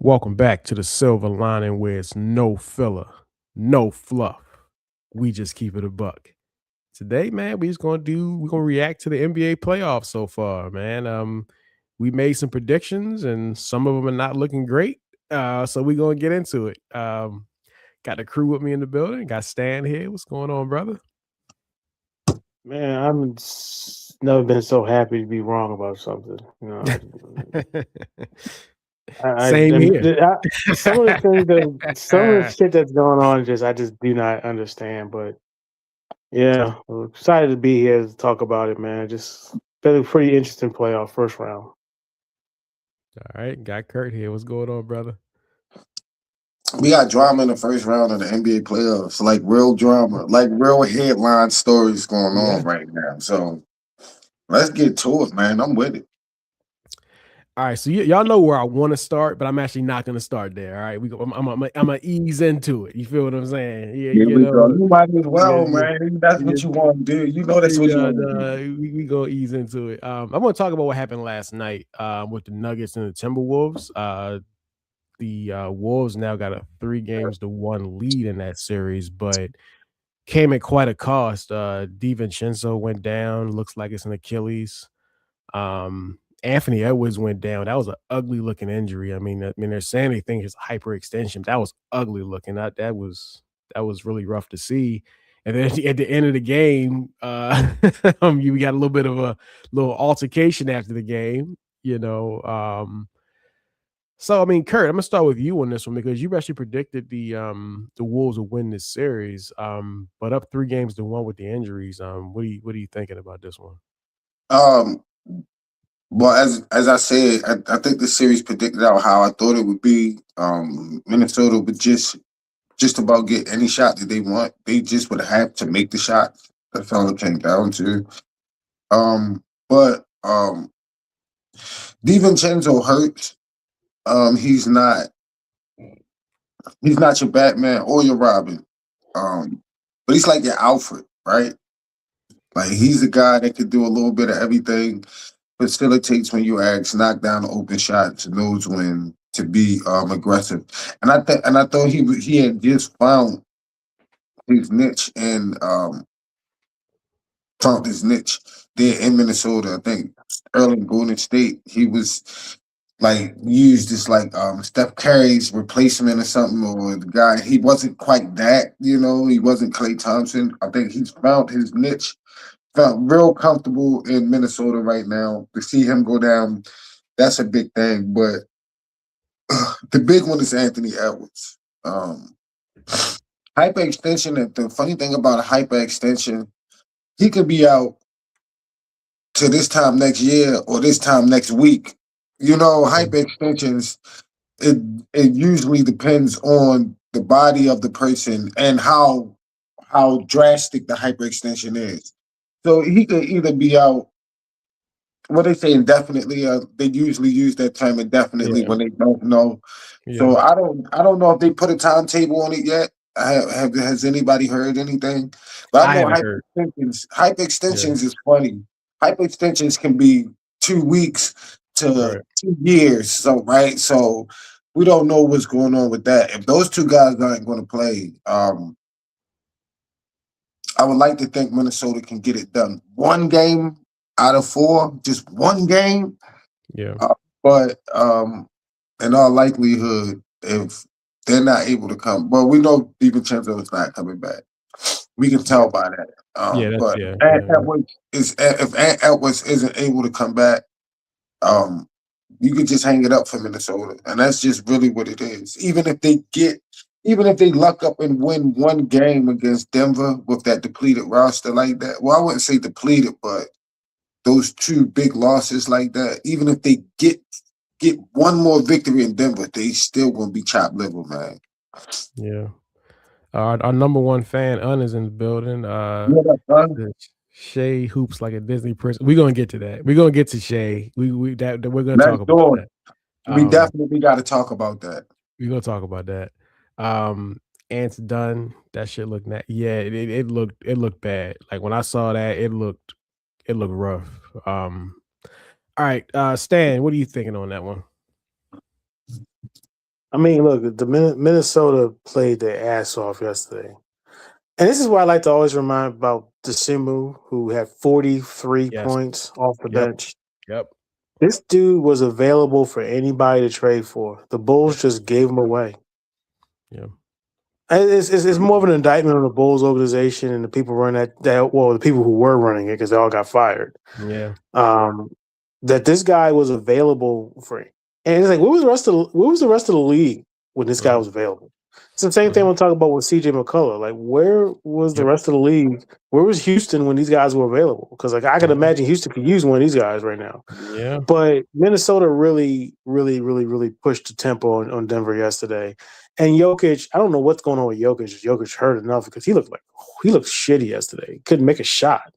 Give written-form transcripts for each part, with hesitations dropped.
Welcome back to the Silver Lining, where it's no filler, no fluff. We just keep it a buck. Today, man, we're gonna react to the NBA playoffs so far, man. We made some predictions, and some of them are not looking great. So we're gonna get into it. Got the crew with me in the building. Got Stan here. What's going on, brother? Man, never been so happy to be wrong about something. Same here. Some of the things some of the shit that's going on, I just do not understand. But yeah, I'm excited to be here to talk about it, man. Just been a pretty interesting playoff first round. All right, got Kurt here. What's going on, brother? We got drama in the first round of the NBA playoffs, like real drama, like real headline stories going Yeah. on right now. So let's get to it, man. I'm with it. All right, so y'all know where I want to start, but I'm actually not going to start there. All right, I'm gonna ease into it. You feel what I'm saying? Yeah, Here you we go. know, You might as yeah, well, man. That's yeah, what you want to do. You know that's what you want to do. we gonna ease into it. I want to talk about what happened last night with the Nuggets and the Timberwolves. The Wolves now got a 3-1 lead in that series, but came at quite a cost. DiVincenzo went down. Looks like it's an Achilles. Anthony Edwards went down. That was an ugly looking injury. I mean, they're saying they think it's hyperextension. That was ugly looking. That was really rough to see. And then at the end of the game, you got a little bit of a little altercation after the game. You know, so I mean, Kurt, I'm gonna start with you on this one because you actually predicted the Wolves will win this series. But up 3-1 with the injuries. What are you thinking about this one? Um, well, as I said, I think the series predicted out how I thought it would be. Minnesota would just about get any shot that they want. They just would have to make the shot. That's all it came down to. But DiVincenzo hurt. Um, he's not he's not your Batman or your Robin. But he's like your Alfred, right? Like he's a guy that could do a little bit of everything, facilitates when you ask, knock down the open shots, knows when to be aggressive. And I thought he had just his niche and found his niche there in Minnesota. I think early in Golden State, he was like used as like Steph Curry's replacement or something, or the guy. He wasn't quite that, he wasn't Klay Thompson. I think he's found his niche, felt real comfortable in Minnesota right now. To see him go down, that's a big thing. But the big one is Anthony Edwards. Um, Hyperextension, and the funny thing about a hyperextension, he could be out to this time next year or this time next week. Hyperextensions, it it usually depends on the body of the person and how drastic the hyperextension is. So he could either be out, what they say indefinitely. They usually use that term indefinitely Yeah, when they don't know. yeah. So I don't know if they put a timetable on it yet. Has anybody heard anything? But I I know haven't heard. Yeah, hyperextensions is funny. Hyperextensions can be 2 weeks to right. 2 years. So right, so we don't know what's going on with that. If those two guys aren't going to play, I would like to think Minnesota can get it done. One game out of four, just one game. Yeah. But in all likelihood, if they're not able to come, well, we know DiVincenzo is not coming back. We can Yeah. tell by that. Yeah, that's But yeah, Ant yeah. Edwards if Ant Edwards isn't able to come back, um, you could just hang it up for Minnesota, and that's just really what it is. Even if they luck up and win one game against Denver with that depleted roster like that, well, I wouldn't say depleted, but those two big losses like that, even if they get one more victory in Denver, they still gonna be chopped liver, man. Yeah. Our number one fan, Un, is in the building. Yeah, that's fun. The Shay hoops like a Disney princess. We're gonna get to that. We're gonna get to Shay. That we're gonna Let's talk about do it. that. We Um, definitely got to talk about that. we're gonna talk about that. Um, Ant's done. That shit looked yeah, it looked bad. Like when I saw that, it looked rough. All right, Stan, what are you thinking on that one? I mean, look, the Minnesota played their ass off yesterday. And this is why I like to always remind about Desimu, who had 43 Yes. points off the Yep. bench. Yep. This dude was available for anybody to trade for. The Bulls just gave him away. Yeah. And it's more of an indictment on the Bulls organization and the people running the people who were running it because they all got fired. Yeah. That this guy was available for, and it's like, where was the rest of the league when this guy was available? It's the same thing we'll talk about with CJ McCullough. Like, where was the rest of the league? Where was Houston when these guys were available? Because like I can imagine Houston could use one of these guys right now. Yeah. But Minnesota really pushed the tempo on Denver yesterday. And Jokic, I don't know what's going on with Jokic. Jokic hurt enough because he looked shitty yesterday. Couldn't make a shot.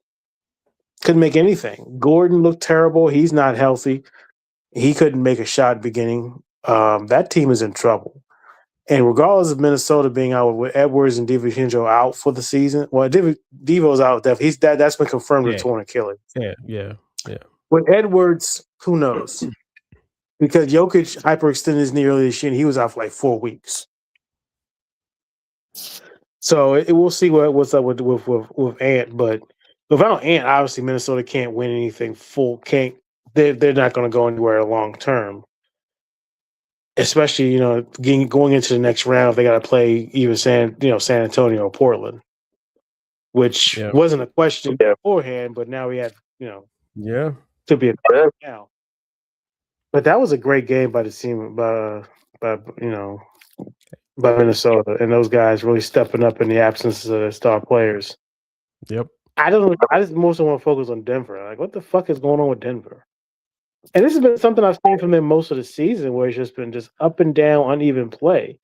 Couldn't make anything. Gordon looked terrible. He's not healthy. He couldn't make a shot beginning. That team is in trouble. And regardless of Minnesota being out with Edwards and DiVincenzo out for the season, well, Devo's out. That's been confirmed with torn Achilles. Yeah. With Edwards, who knows? Because Jokic hyperextended his knee earlier this year, and he was out for like 4 weeks. So we'll see what's up with Ant. But without Ant, obviously Minnesota can't win anything full. They're not going to go anywhere long term. Especially, going into the next round, they got to play either San Antonio or Portland, which wasn't a question beforehand, but now we have, to be a now. But that was a great game by the team, by Minnesota, and those guys really stepping up in the absence of their star players. Yep. I don't know. I just mostly want to focus on Denver. Like, what the fuck is going on with Denver? And this has been something I've seen from them most of the season, where it's just been just up and down, uneven play.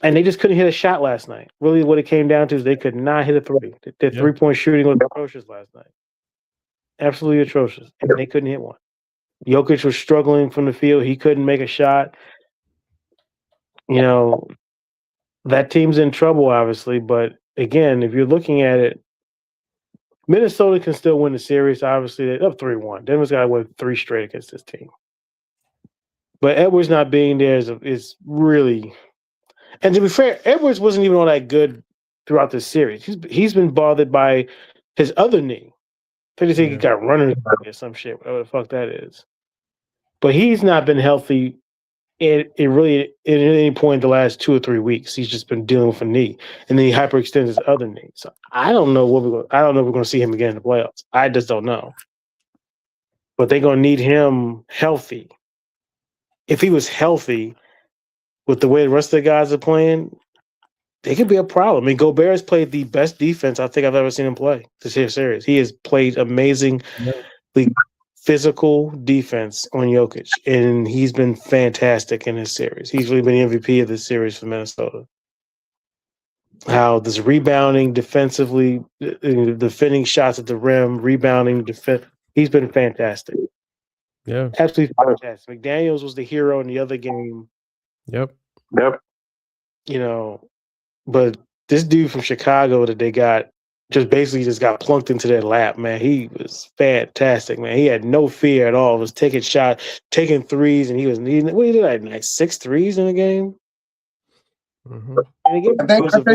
And they just couldn't hit a shot last night. Really, what it came down to is they could not hit a three. Their three-point shooting was atrocious last night. Absolutely atrocious. And they couldn't hit one. Jokic was struggling from the field. He couldn't make a shot. That team's in trouble, obviously. But, again, if you're looking at it, Minnesota can still win the series. Obviously, they're up 3-1. Denver's got to win 3 straight against this team. But Edwards not being there is really – and to be fair, Edwards wasn't even all that good throughout this series. He's been bothered by his other knee. I think he got runner's knee or some shit, whatever the fuck that is. But he's not been healthy at any point in the last 2 or 3 weeks. He's just been dealing with a knee, and then he hyperextends his other knee. So I don't know if we're going to see him again in the playoffs. I just don't know. But they're going to need him healthy. If he was healthy, with the way the rest of the guys are playing, they could be a problem. I mean, Gobert has played the best defense I think I've ever seen him play this year series. He has played amazingly physical defense on Jokic, and he's been fantastic in this series. He's really been the MVP of this series for Minnesota. How this rebounding defensively, defending shots at the rim, rebounding, he's been fantastic. Yeah. Absolutely fantastic. McDaniels was the hero in the other game. Yep. But this dude from Chicago that they got just got plunked into their lap, man. He was fantastic, man. He had no fear at all. He was taking shots, taking threes, and he did like 6 threes in a game. Mm-hmm. I think he was in the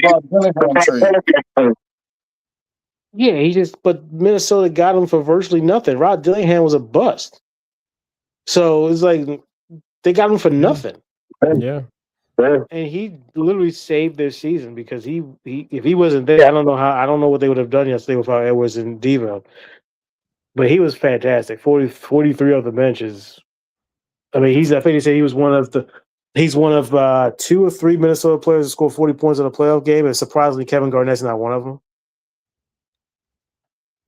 Rod Dillingham trade. Yeah, but Minnesota got him for virtually nothing. Rod Dillingham was a bust. So it's like they got him for nothing. Yeah. And he literally saved their season because if he wasn't there, I don't know what they would have done yesterday without Edwards and Devo. But he was fantastic. 43 off the benches. I mean, I think they said he was one of 2 or 3 Minnesota players to score 40 points in a playoff game, and surprisingly, Kevin Garnett's not one of them.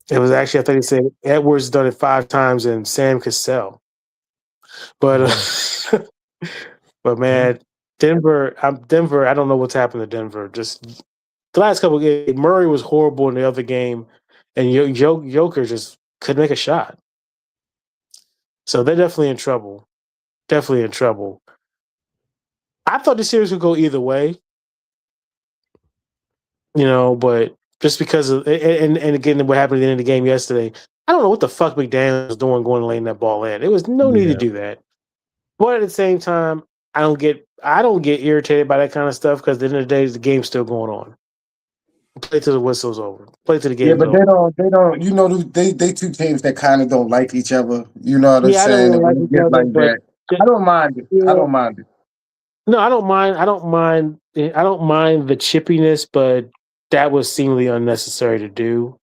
It was actually, I think they said Edwards done it 5 times and Sam Cassell. But but man, Denver, I don't know what's happened to Denver. Just the last couple of games, Murray was horrible in the other game, and Joker just couldn't make a shot. So they're definitely in trouble. Definitely in trouble. I thought the series would go either way. But just because of and again what happened at the end of the game yesterday, I don't know what the fuck McDaniels was doing going and laying that ball in. There was no need to do that. But at the same time, I don't get irritated by that kind of stuff because at the end of the day, the game's still going on. Play till the whistle's over. Play till the Yeah, game's but over. they don't. You know, they two teams that kind of don't like each other. You know what I'm Yeah, I don't saying? really And like when it each get other, like but that, I don't mind it. I yeah, don't mind it. no, I don't mind. I don't mind. I don't mind the chippiness, but that was seemingly unnecessary to do.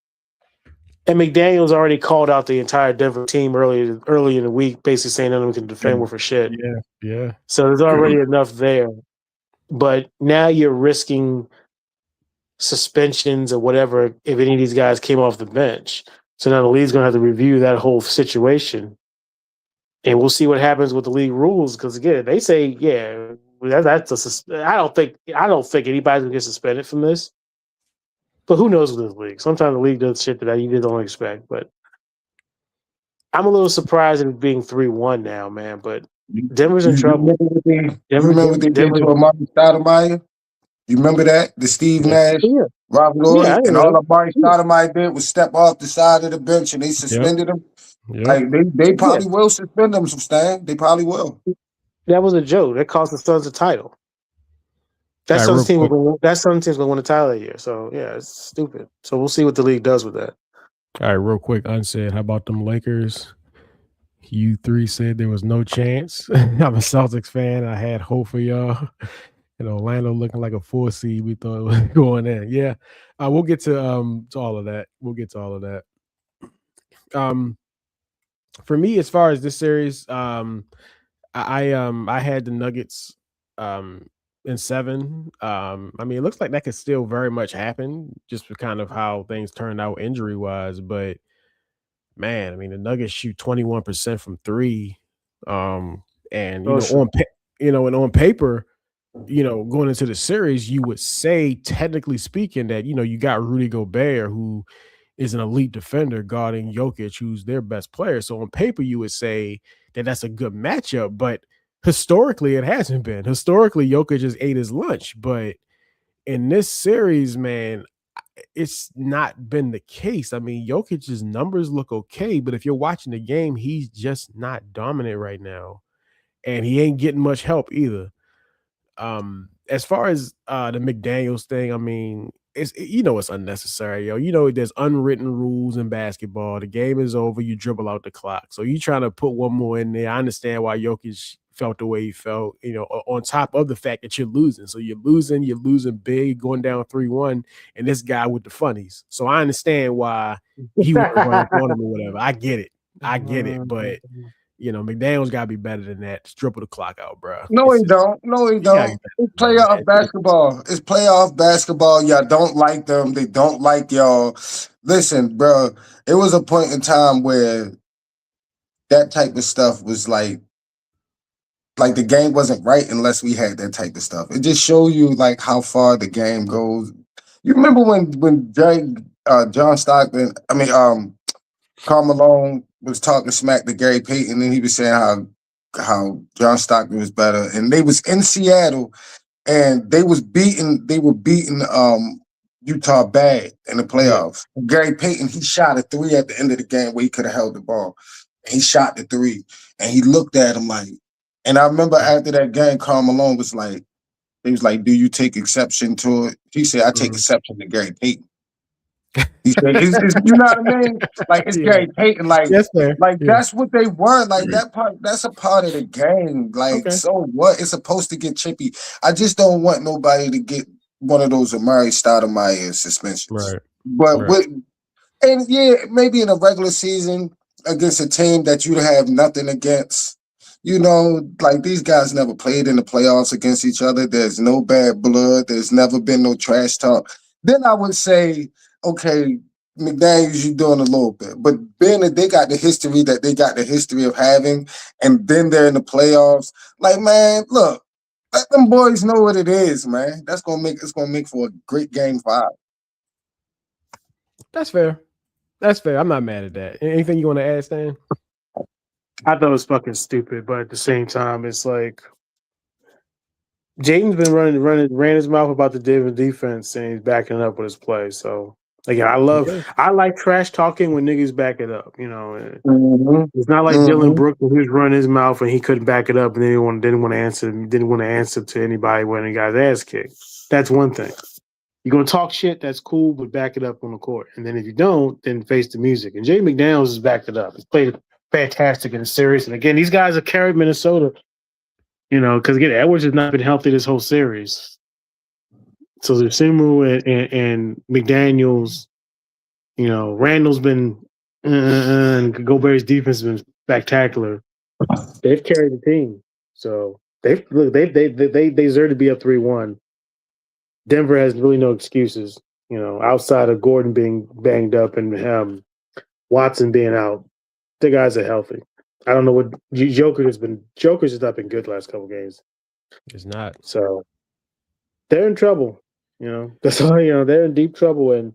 And McDaniel's already called out the entire Denver team early in the week, basically saying none of them can defend worth for shit. Yeah, yeah. So there's already enough there. But now you're risking suspensions or whatever if any of these guys came off the bench. So now the league's going to have to review that whole situation, and we'll see what happens with the league rules. Because again, they say, yeah, I don't think anybody's gonna get suspended from this. But who knows with this league? Sometimes the league does shit that you just don't expect. But I'm a little surprised at it being 3-1 now, man. But You, Denver's in you trouble. remember what they, you Denver, remember what they did Denver. to Amari Stoudemire? You remember that? The Steve Yeah. Nash, Yeah, Robert yeah, I Ory, and all know. Amari Stoudemire did was step off the side of the bench and they Yep. suspended him. Yep. Like they Yeah, probably will suspend him, Stan. They probably will. that was a joke. That cost the Suns a title. That All right, Suns real team quick. that Suns team's gonna win a title that year. So yeah, it's stupid. So we'll see what the league does with that. All right, real quick. Unsaid. How about them Lakers? You three said there was no chance. I'm a Celtics fan. I had hope for y'all. And Orlando looking like a 4 seed. We thought it was going in. Yeah. We'll get to all of that. We'll get to all of that. For me, as far as this series, I had the Nuggets in 7. I mean, it looks like that could still very much happen just for kind of how things turned out injury wise. But man, I mean, the Nuggets shoot 21% from 3. And Oh, sure. on paper, going into the series, you would say, technically speaking, that you got Rudy Gobert, who is an elite defender, guarding Jokic, who's their best player. So on paper, you would say that that's a good matchup, but historically, it hasn't been. Historically, Jokic just ate his lunch, but in this series, man, it's not been the case. I mean, Jokic's numbers look okay, but if you're watching the game, he's just not dominant right now, and he ain't getting much help either. As far as the McDaniels thing, I mean, it's unnecessary, yo. There's unwritten rules in basketball. The game is over, you dribble out the clock. So you trying to put one more in there. I understand why Jokic felt the way he felt, on top of the fact that you're losing. So you're losing big, going down 3-1, and this guy with the funnies. So I understand why he want to run up on him or whatever. I get it. But McDaniel's got to be better than that. Just dribble the clock out, bro. No, he don't. No, he don't. It's playoff basketball. It's playoff basketball. Y'all don't like them. They don't like y'all. Listen, bro, it was a point in time where that type of stuff was like the game wasn't right unless we had that type of stuff. It just show you like how far the game goes. You remember when John Stockton, Karl Malone was talking smack to Gary Payton, and he was saying how John Stockton was better, and they was in Seattle, and they were beating Utah bad in the playoffs. Yeah. Gary Payton, he shot a 3 at the end of the game where he could have held the ball. And he shot the 3, and he looked at him like. And I remember after that game, Karl Malone was like, he was like, "Do you take exception to it?" He said, "I take exception to Gary Payton." He said, you know what I mean? Like it's Gary Payton. Like that's what they were. Like that's a part of the game. Like, so what? It's supposed to get chippy. I just don't want nobody to get one of those Amari Stoudemire suspensions. Right. But maybe in a regular season against a team that you have nothing against. Like these guys never played in the playoffs against each other. There's no bad blood. There's never been no trash talk. Then I would say, okay, McDaniels, you're doing a little bit. But being that they got the history of having, and then they're in the playoffs, like, man, look, let them boys know what it is, man. It's gonna make for a great game 5. That's fair. I'm not mad at that. Anything you want to add, Stan? I thought it was fucking stupid, but at the same time, it's like Jaden's been ran his mouth about the Denver defense, and he's backing it up with his play. So Again, Yeah. I like trash talking when niggas back it up. You know, Mm-hmm. it's not like Dylan Mm-hmm. Brooks when he was running his mouth and he couldn't back it up, and then he didn't want to answer to anybody when he got his ass kicked. That's one thing. You're gonna talk shit, that's cool, but back it up on the court. And then if you don't, then face the music. And Jay McDaniels has backed it up. He's played fantastic in the series. And again, these guys have carried Minnesota. You know, because again, Edwards has not been healthy this whole series. So there's Simu and McDaniels. You know, Randall's been and Gobert's defense has been spectacular. They've carried the team, so they deserve to be up 3-1. Denver has really no excuses. You know, outside of Gordon being banged up and Watson being out, the guys are healthy. I don't know what Joker's has not been good the last couple games, It's not. so they're in trouble. You know, that's all. You know, they're in deep trouble, and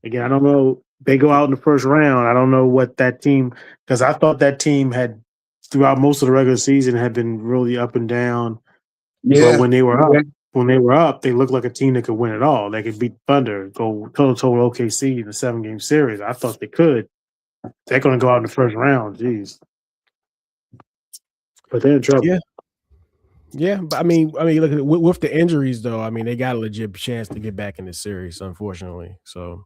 again, I don't know. They go out in the first round. I don't know what that team, because I thought that team had throughout most of the regular season had been really up and down. But Yeah. when they were up, they looked like a team that could win it all. They could beat Thunder, go toe-to-toe with OKC in a 7-game series. I thought they could. They're going to go out in the first round. Jeez, but they're in trouble. Yeah. Yeah, but I mean, look at it. With the injuries, though. I mean, they got a legit chance to get back in the series, unfortunately. So,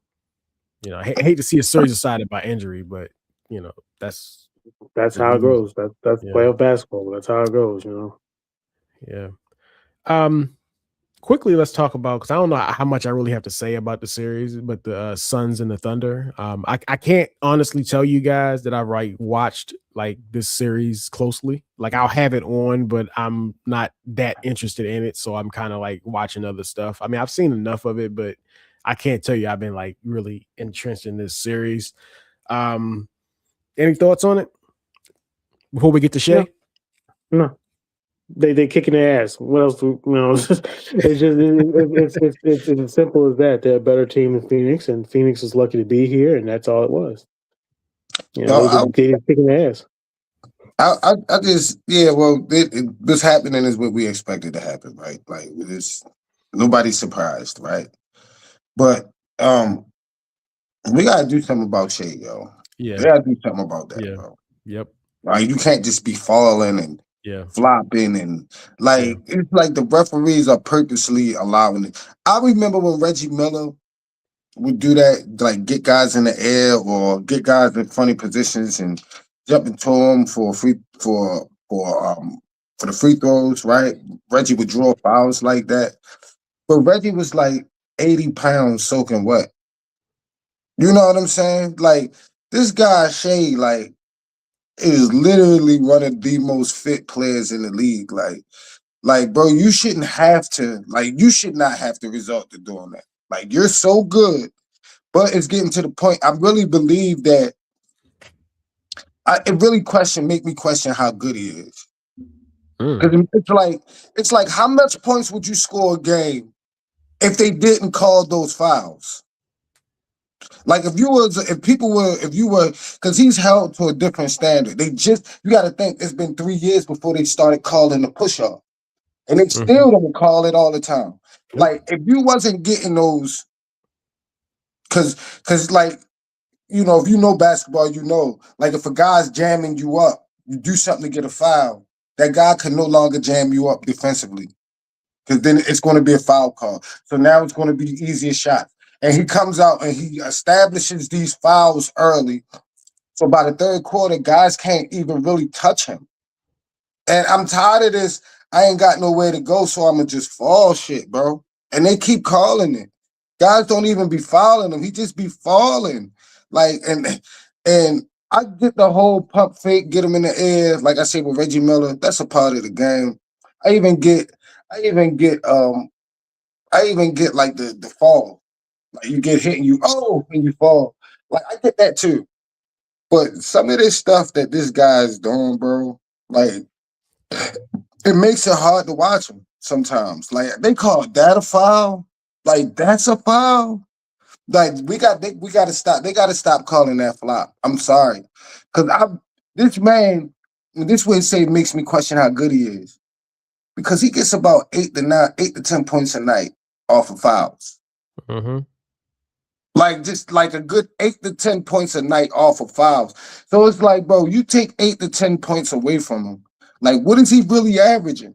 you know, I hate to see a series decided by injury, but you know, that's how it goes. That's yeah, playoff basketball. That's how it goes. You know. yeah. Quickly, let's talk about, because I don't know how much I really have to say about the series, but the Suns and the Thunder. I can't honestly tell you guys that I watched like this series closely. Like I'll have it on, but I'm not that interested in it, so I'm kind of like watching other stuff. I mean, I've seen enough of it, but I can't tell you I've been like really entrenched in this series. Any thoughts on it before we get to Shay? No. They kicking their ass. What else? You know, it's as simple as that. They're a better team than Phoenix, and Phoenix is lucky to be here, and that's all it was. You know, they kicking their ass. I just well, this happening is what we expected to happen, right? Like it's nobody's surprised, right? But we gotta do something about Shea, yo. Yeah, we gotta do something about that, bro. Yep. Like you can't just be falling and flopping and like it's like the referees are purposely allowing it. I remember when Reggie Miller would do that, like get guys in the air or get guys in funny positions and jump into them for the free throws, right? Reggie would draw fouls like that. But Reggie was like 80 pounds soaking wet. You know what I'm saying? Like this guy Shea, like, is literally one of the most fit players in the league. Like, bro, you should not have to resort to doing that. Like, you're so good, but it's getting to the point. I really believe that it really make me question how good he is. Because it's like how much points would you score a game if they didn't call those fouls? Like if you were, because he's held to a different standard. You got to think it's been 3 years before they started calling the push-up, and they still don't call it all the time. Like if you wasn't getting those, because like, you know, if you know basketball, you know, like if a guy's jamming you up, you do something to get a foul, that guy can no longer jam you up defensively, because then it's going to be a foul call. So now it's going to be the easiest shot. And he comes out and he establishes these fouls early. So by the third quarter, guys can't even really touch him. And I'm tired of this. I ain't got nowhere to go, so I'm going to just fall shit, bro. And they keep calling it. Guys don't even be fouling him. He just be falling. Like, and I get the whole pump fake, get him in the air. Like I said with Reggie Miller, that's a part of the game. I even get like the fall. Like you get hit and you fall. Like I get that too. But some of this stuff that this guy's doing, bro, like it makes it hard to watch him sometimes. Like they call that a foul. Like that's a foul. Like we got to stop. They got to stop calling that flop. I'm sorry, because this man, this way say makes me question how good he is, because he gets about 8 to 10 points a night off of fouls. Like just like a good 8 to 10 points a night off of fouls. So it's like, bro, you take 8 to 10 points away from him. Like, what is he really averaging?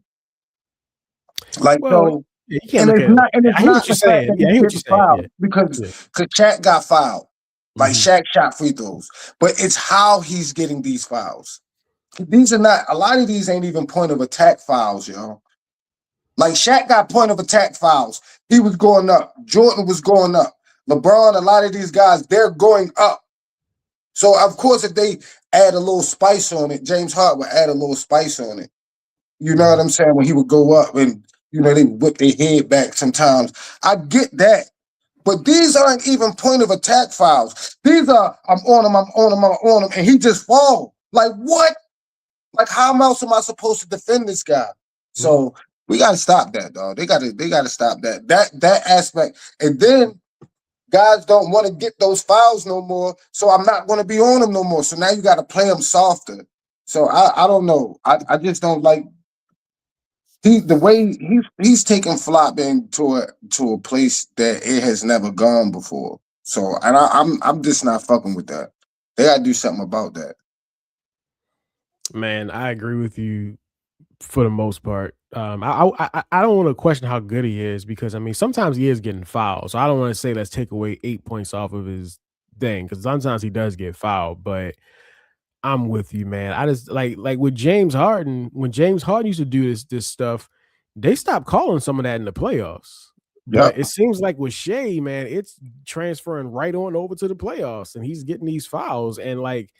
Like, Well, so, yeah, you can't look at it like and that. it's I hear what not you're the fact saying. that Yeah, he's I hear what you're getting saying. fouled Yeah, because yeah. Shaq got fouled. Like Mhm. Shaq shot free throws, but it's how he's getting these fouls. These are not a lot of these ain't even point of attack fouls, yo. Like Shaq got point of attack fouls. He was going up. Jordan was going up. LeBron, a lot of these guys, they're going up. So of course, if they add a little spice on it, James Harden would add a little spice on it. You know what I'm saying? When he would go up and they whip their head back sometimes. I get that. But these aren't even point of attack fouls. These are I'm on him, I'm on him, I'm on him, and he just fall. Like what? Like how else am I supposed to defend this guy? So we gotta stop that, dog. They gotta stop that. That aspect. And then guys don't want to get those fouls no more. So I'm not gonna be on them no more. So now you gotta play them softer. So I don't know. I just don't like the way he's taking flopping to a place that it has never gone before. So and I'm just not fucking with that. They gotta do something about that. Man, I agree with you for the most part. I don't want to question how good he is because I mean sometimes he is getting fouled, so I don't want to say let's take away 8 points off of his thing because sometimes he does get fouled. But I'm with you, man. I just like with James Harden when James Harden used to do this stuff, they stopped calling some of that in the playoffs. But Yep. it seems like with Shea, man, it's transferring right on over to the playoffs, and he's getting these fouls and like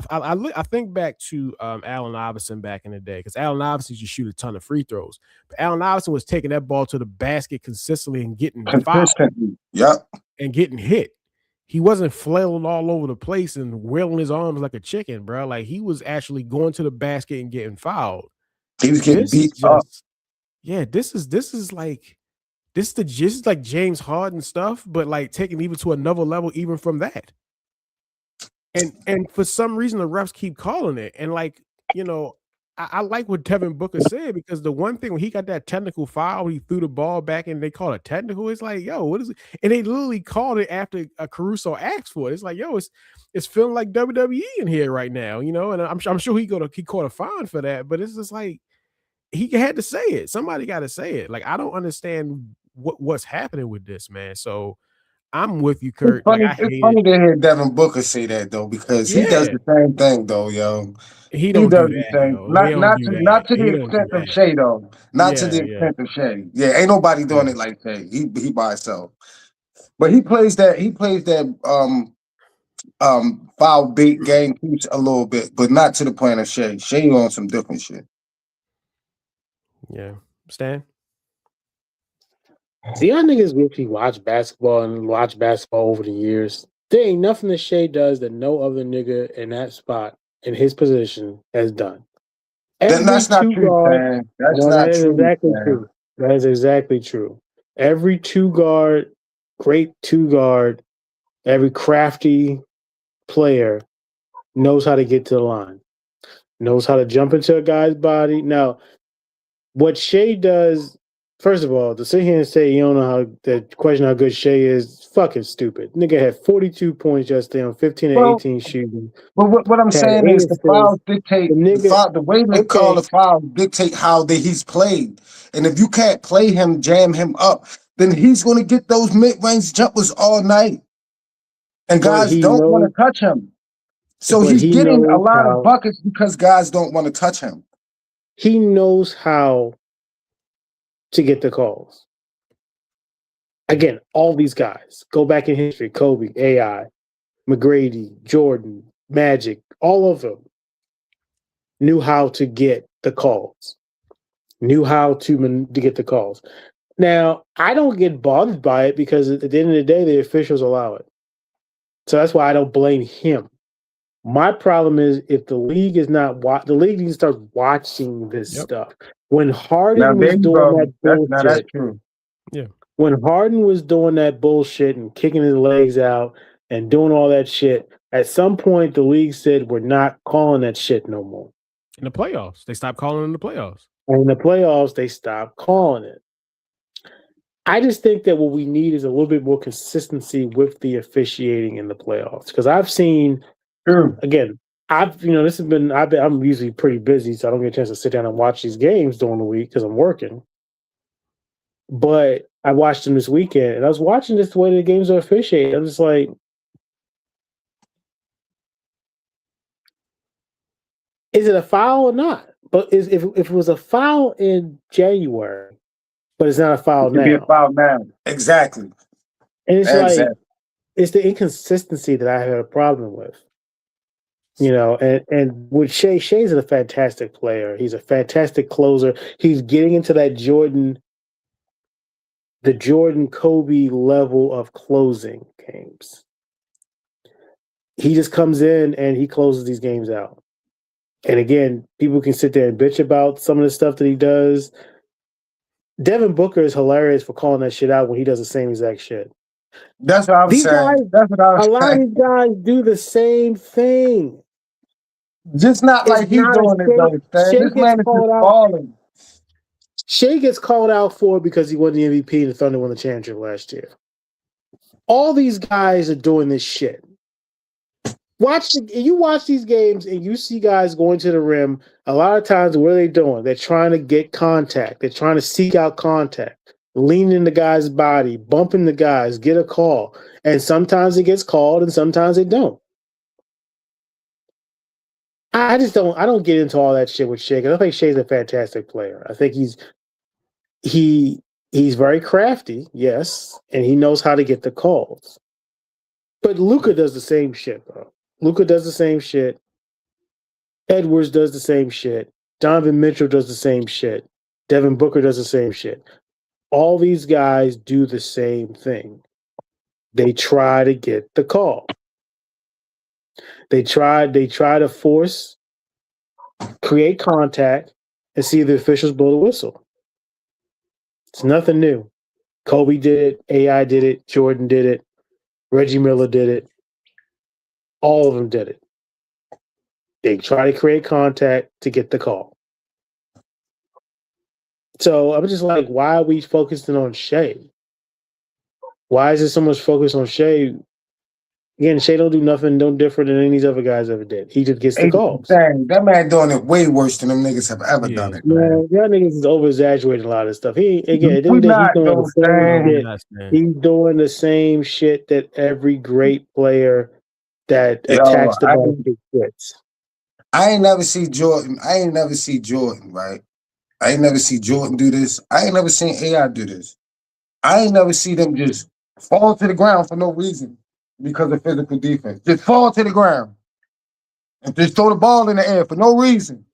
I think back to Allen Iverson back in the day because Allen Iverson used to shoot a ton of free throws. But Allen Iverson was taking that ball to the basket consistently and getting fouled Consistently. Yep. and getting hit. He wasn't flailing all over the place and wailing his arms like a chicken, bro. Like he was actually going to the basket and getting fouled. He was getting This is beat up. just, yeah. This is like James Harden stuff, but like taking even to another level, even from that. And for some reason the refs keep calling it. And like, I like what Devin Booker said because the one thing when he got that technical foul, he threw the ball back and they called it technical. It's like, yo, what is it? And they literally called it after Caruso asked for it. It's like, yo, it's feeling like WWE in here right now, and I'm sure he caught a fine for that, but it's just like he had to say it. Somebody got to say it. Like, I don't understand what's happening with this, man. So I'm with you, It's Kurt. Like, funny. I It's hate it. funny to hear Devin Booker say that though, because he does Yeah. the same thing though, yo. He He don't do does the that, same. yo. He Not don't not do to that. not to the He don't do extent of that. Shay though. Not to Yeah, the yeah, extent of Shay. Yeah, ain't nobody doing yeah. it like Shay. He by himself. But he plays that foul bait game piece a little bit, but not to the point of Shay. Shay on some different shit. Yeah. Stan? See, y'all niggas actually watch basketball over the years. There ain't nothing that Shea does that no other nigga in that spot in his position has done. Every That's not two true, guard, Stan. That's no, that not is true, exactly Stan. true. That is exactly true. Every two guard, great two guard, every crafty player knows how to get to the line, knows how to jump into a guy's body. Now, what Shea does, first of all, to sit here and say you don't know how the question how good Shea is, fucking stupid. Nigga had 42 points yesterday on 15 and Well, 18 shooting. but what I'm Had saying 8 is the assists. fouls dictate The nigga, the way they call okay, the foul dictate how he's played. And if you can't play him, jam him up, then he's going to get those mid-range jumpers all night. And but guys he don't want knows, to touch him. So but he's he getting a knows lot of how buckets because guys don't want to touch him. he knows how to get the calls. Again, all these guys go back in history: Kobe, AI, McGrady, Jordan, Magic, all of them knew how to get the calls. Knew how to get the calls. Now, I don't get bothered by it because at the end of the day, the officials allow it. So that's why I don't blame him. My problem is if the league is not the league needs to start watching this Yep. stuff. When Now Harden there was you doing go. that That's bullshit, true. Yeah. when Harden was doing that bullshit and kicking his legs out and doing all that shit, at some point the league said we're not calling that shit no more. In the playoffs. They stopped calling in the playoffs. And in the playoffs, they stopped calling it. I just think that what we need is a little bit more consistency with the officiating in the playoffs. Because I've seen, again, this has been, I'm usually pretty busy, so I don't get a chance to sit down and watch these games during the week because I'm working. But I watched them this weekend, and I was watching this the way the games are officiated. I'm just like, is it a foul or not? But if it was a foul in January, but it's not a foul now. Be a foul now. Exactly. And it's like, it's the inconsistency that I had a problem with. And with Shay's a fantastic player. He's a fantastic closer. He's getting into that the Jordan Kobe level of closing games. He just comes in and he closes these games out. And again, people can sit there and bitch about some of the stuff that he does. Devin Booker is hilarious for calling that shit out when he does the same exact shit. That's what I'm saying. That's what I was saying. A lot of these guys do the same thing. Just not like he's doing it though. This man is just falling. Shea gets called out for it because he won the MVP and the Thunder won the championship last year. All these guys are doing this shit. You watch these games and you see guys going to the rim. A lot of times, what are they doing? They're trying to get contact. They're trying to seek out contact, leaning the guy's body, bumping the guys, get a call. And sometimes it gets called and sometimes it don't. I don't get into all that shit with Shea, because I think Shea's a fantastic player. I think he's very crafty, yes, and he knows how to get the calls. But Luka does the same shit, bro. Luka does the same shit. Edwards does the same shit. Donovan Mitchell does the same shit. Devin Booker does the same shit. All these guys do the same thing. They try to get the call. They try to create contact, and see the officials blow the whistle. It's nothing new. Kobe did it. AI did it. Jordan did it. Reggie Miller did it. All of them did it. They try to create contact to get the call. So I'm just like, why are we focusing on Shea? Why is there so much focus on Shea? Again, Shea don't do nothing no different than any of these other guys ever did. He just gets the calls. That man doing it way worse than them niggas have ever done it. Man, y'all niggas is over-exaggerating a lot of stuff. He's doing the same shit that every great player that attacks the basket gets. I ain't never see Jordan, right? I ain't never see Jordan do this. I ain't never seen AI do this. I ain't never see them just fall to the ground for no reason because of physical defense. Just fall to the ground and just throw the ball in the air for no reason.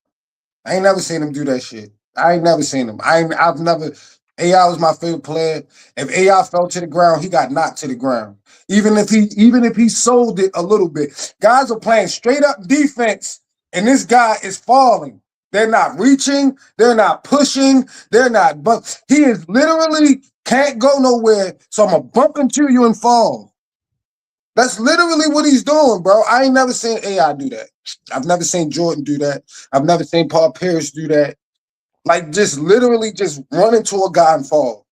I ain't never seen them do that shit. I ain't never seen them. I've never. AI was my favorite player. If AI fell to the ground, he got knocked to the ground. Even if he sold it a little bit. Guys are playing straight up defense, and this guy is falling. They're not reaching. They're not pushing. They're not. But he is literally can't go nowhere. So I'm gonna bump into you and fall. That's literally what he's doing, bro. I ain't never seen AI do that. I've never seen Jordan do that. I've never seen Paul Pierce do that. Like just literally just run into a guy and fall.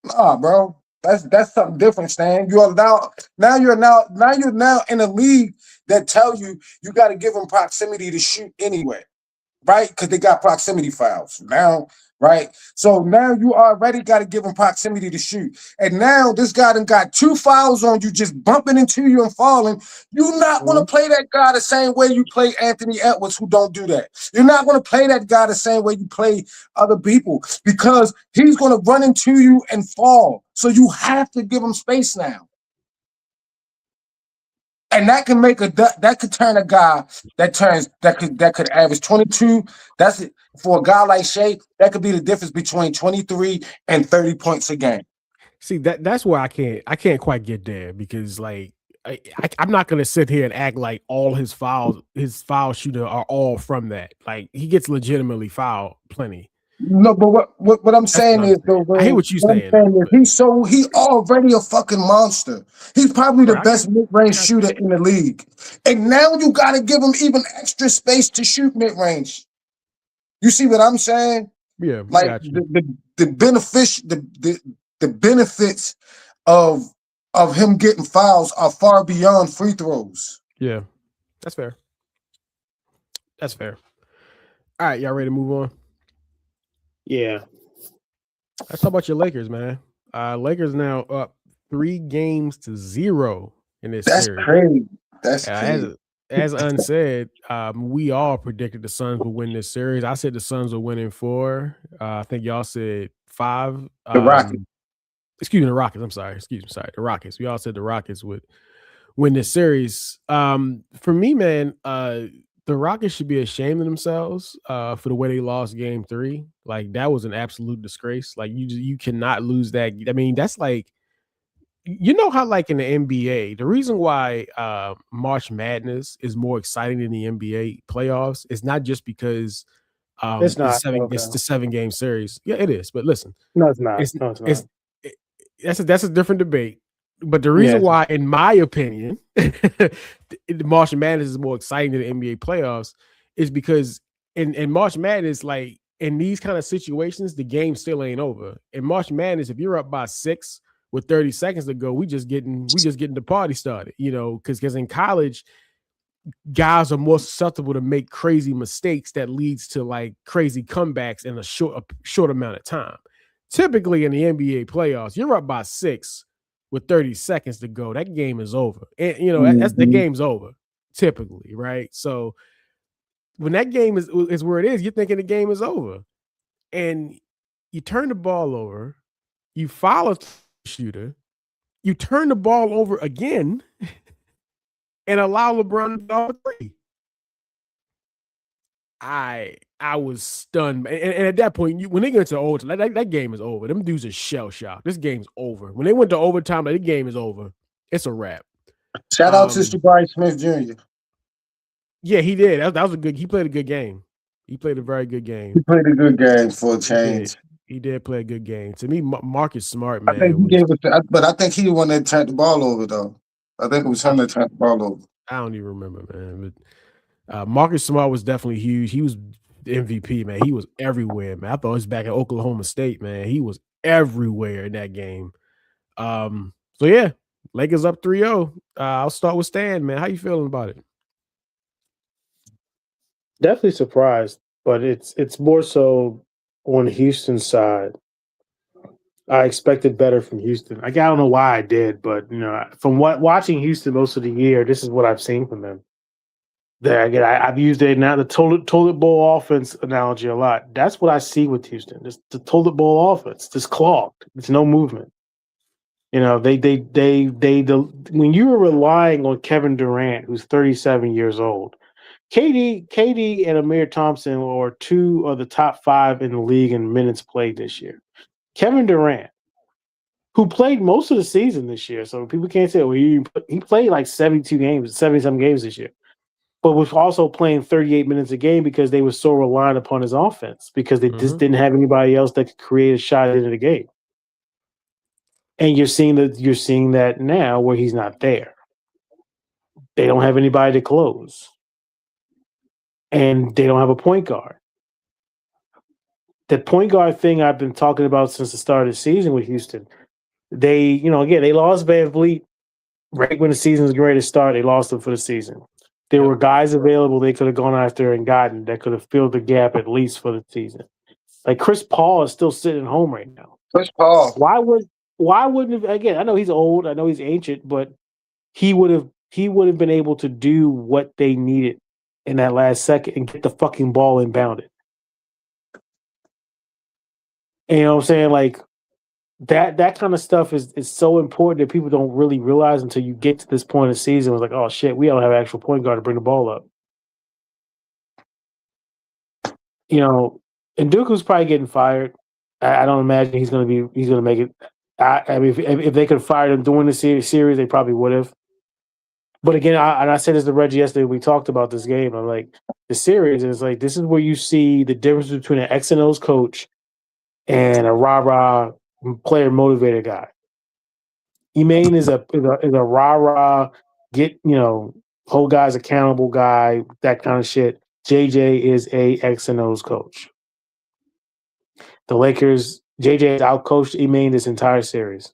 Nah, bro. That's something different, Stan. You're now in a league that tell you got to give them proximity to shoot anyway, right? Because they got proximity fouls now, right? So now you already got to give them proximity to shoot. And now this guy done got 2 fouls on you, just bumping into you and falling. You're not going to play that guy the same way you play Anthony Edwards, who don't do that. You're not going to play that guy the same way you play other people, because he's going to run into you and fall. So you have to give him space now. And that could turn a guy that could average 22. That's it. For a guy like Shea, that could be the difference between 23 and 30 points a game. See, that's where I can't quite get there, because like I'm not gonna sit here and act like all his foul shooter are all from that. Like he gets legitimately fouled plenty. No, but what I'm saying is, though, I hear what you're saying. He's already a fucking monster. He's probably the best mid-range shooter in the league. And now you got to give him even extra space to shoot mid-range. You see what I'm saying? Yeah, like the the benefits of him getting fouls are far beyond free throws. Yeah, that's fair. That's fair. All right, y'all ready to move on? Yeah. Let's talk about your Lakers, man. Lakers now up 3-0 in this That's series. crazy. That's crazy. As unsaid, we all predicted the Suns would win this series. I said the Suns would win in 4. I think y'all said 5. The Rockets. Excuse me, the Rockets. I'm sorry. The Rockets. We all said the Rockets would win this series. For me, man, the Rockets should be ashamed of themselves for the way they lost Game 3. Like, that was an absolute disgrace. Like, you cannot lose that. I mean, that's like, you know how, like, in the NBA, the reason why March Madness is more exciting than the NBA playoffs is not just because It's not. it's the 7-game series. Yeah, it is. But listen, No, it's not. it's No, it's not. that's a different debate. But the reason why, in my opinion, the March Madness is more exciting than the NBA playoffs is because in March Madness, like, in these kind of situations, the game still ain't over. In March Madness, if you're up by 6 with 30 seconds to go, we just getting the party started, you know, because in college, guys are more susceptible to make crazy mistakes that leads to like crazy comebacks in a short amount of time. Typically in the NBA playoffs, you're up by 6 with 30 seconds to go. That game is over. And you know, that's the game's over typically, right? So when that game is where it is, you're thinking the game is over. And you turn the ball over, you foul a shooter, you turn the ball over again and allow LeBron to draw 3. I was stunned. And at that point, when they get into overtime, that game is over. Them dudes are shell-shocked. This game's over. When they went to overtime, like, the game is over. It's a wrap. Shout out to Jabari Smith Jr. Yeah, he did. That was he played a good game. He played a very good game. He played a good game for a change. He did play a good game. To me, Marcus Smart, man. But I think he the one that turned the ball over, though. I think it was him that turned the ball over. I don't even remember, man. But Marcus Smart was definitely huge. He was the MVP, man. He was everywhere, man. I thought he was back at Oklahoma State, man. He was everywhere in that game. So yeah, Lakers up 3-0. I'll start with Stan, man. How you feeling about it? Definitely surprised, but it's more so on Houston's side. I expected better from Houston. I don't know why I did, but you know, from watching Houston most of the year, this is what I've seen from them. There again, I've used it now, the toilet bowl offense analogy a lot. That's what I see with Houston. Just the toilet bowl offense, just clogged. There's no movement. You know, when you were relying on Kevin Durant, who's 37 years old, KD and Amir Thompson are 2 of the top 5 in the league in minutes played this year. Kevin Durant, who played most of the season this year, so people can't say, well, he played like 70-some games this year, but was also playing 38 minutes a game because they were so reliant upon his offense because they just didn't have anybody else that could create a shot into the game. And you're seeing that now where he's not there. They don't have anybody to close. And they don't have a point guard. The point guard thing I've been talking about since the start of the season with Houston. They lost Van Vliet right when the season was ready to start. They lost him for the season. There were guys available they could have gone after and gotten that could have filled the gap at least for the season. Like Chris Paul is still sitting home right now. Chris Paul. Why wouldn't again? I know he's old. I know he's ancient, but he would have been able to do what they needed in that last second and get the fucking ball inbounded. And you know what I'm saying? Like that kind of stuff is so important that people don't really realize until you get to this point of the season. It's like, oh shit, we don't have an actual point guard to bring the ball up. You know, and Dooku's probably getting fired. I don't imagine he's gonna make it. I mean, if they could have fired him during the series, they probably would have. But again, I said this to Reggie yesterday. We talked about this game. I'm like, the series is like, this is where you see the difference between an X and O's coach and a rah-rah player motivator guy. Emaine is a rah-rah, hold guys accountable guy, that kind of shit. JJ is a X and O's coach. The Lakers, JJ has outcoached Ime this entire series.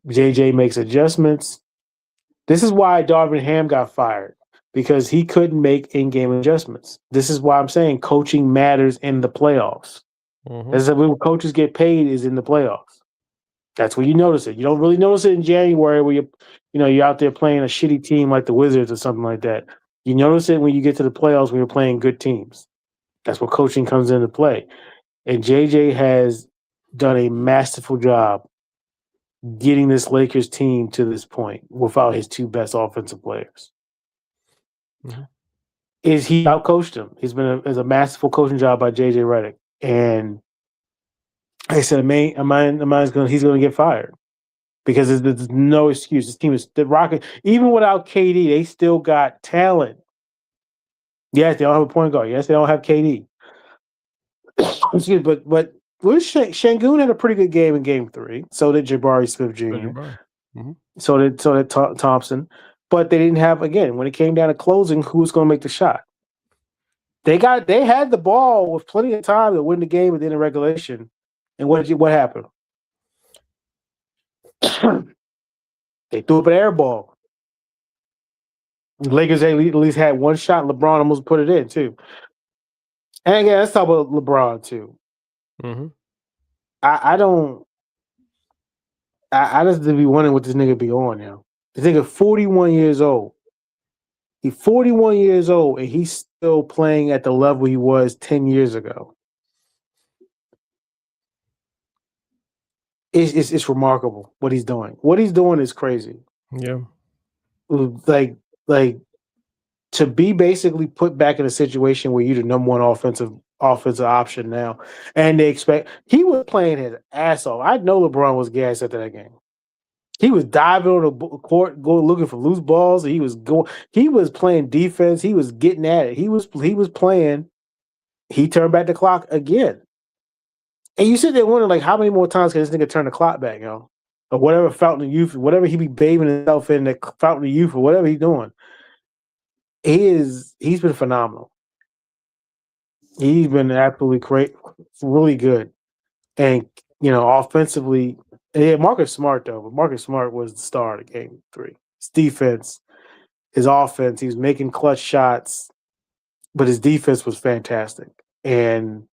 JJ makes adjustments. This is why Darvin Ham got fired, because he couldn't make in-game adjustments. This is why I'm saying coaching matters in the playoffs. As when coaches get paid is in the playoffs. That's where you notice it. You don't really notice it in January where you're out there playing a shitty team like the Wizards or something like that. You notice it when you get to the playoffs when you're playing good teams. That's where coaching comes into play. And JJ has done a masterful job getting this Lakers team to this point without his two best offensive players. Is he outcoached him? He's been a masterful coaching job by JJ Redick. And I said, he's going to get fired because there's no excuse. This team is the Rocket. Even without KD, they still got talent. Yes, they don't have a point guard. Yes, they don't have KD. Excuse me, but Şengün had a pretty good game in Game 3. So did Jabari Smith junior So did Thompson. But they didn't have, again, when it came down to closing, who's going to make the shot? They had the ball with plenty of time to win the game at the end of regulation. And what happened? They threw up an air ball. The Lakers at least had one shot. LeBron almost put it in, too. And again, let's talk about LeBron, too. I just be wondering what this nigga be on now. This nigga 41 years old. He's 41 years old, and he's still playing at the level he was 10 years ago. It's remarkable what he's doing. What he's doing is crazy. Yeah. Like to be basically put back in a situation where you're the number one offensive option now, and they expect he was playing his ass off. I know LeBron was gassed after that game. He was diving on the court, looking for loose balls. He was playing defense. He was getting at it. He was playing. He turned back the clock again. And you sit there wondering, like, how many more times can this nigga turn the clock back, yo? Or whatever fountain of youth, whatever he be bathing himself in, the fountain of youth, or whatever he's doing. He's been phenomenal. He's been absolutely great, really good. And, offensively, Marcus Smart, though. But Marcus Smart was the star of Game 3. His defense, his offense, he was making clutch shots, but his defense was fantastic. And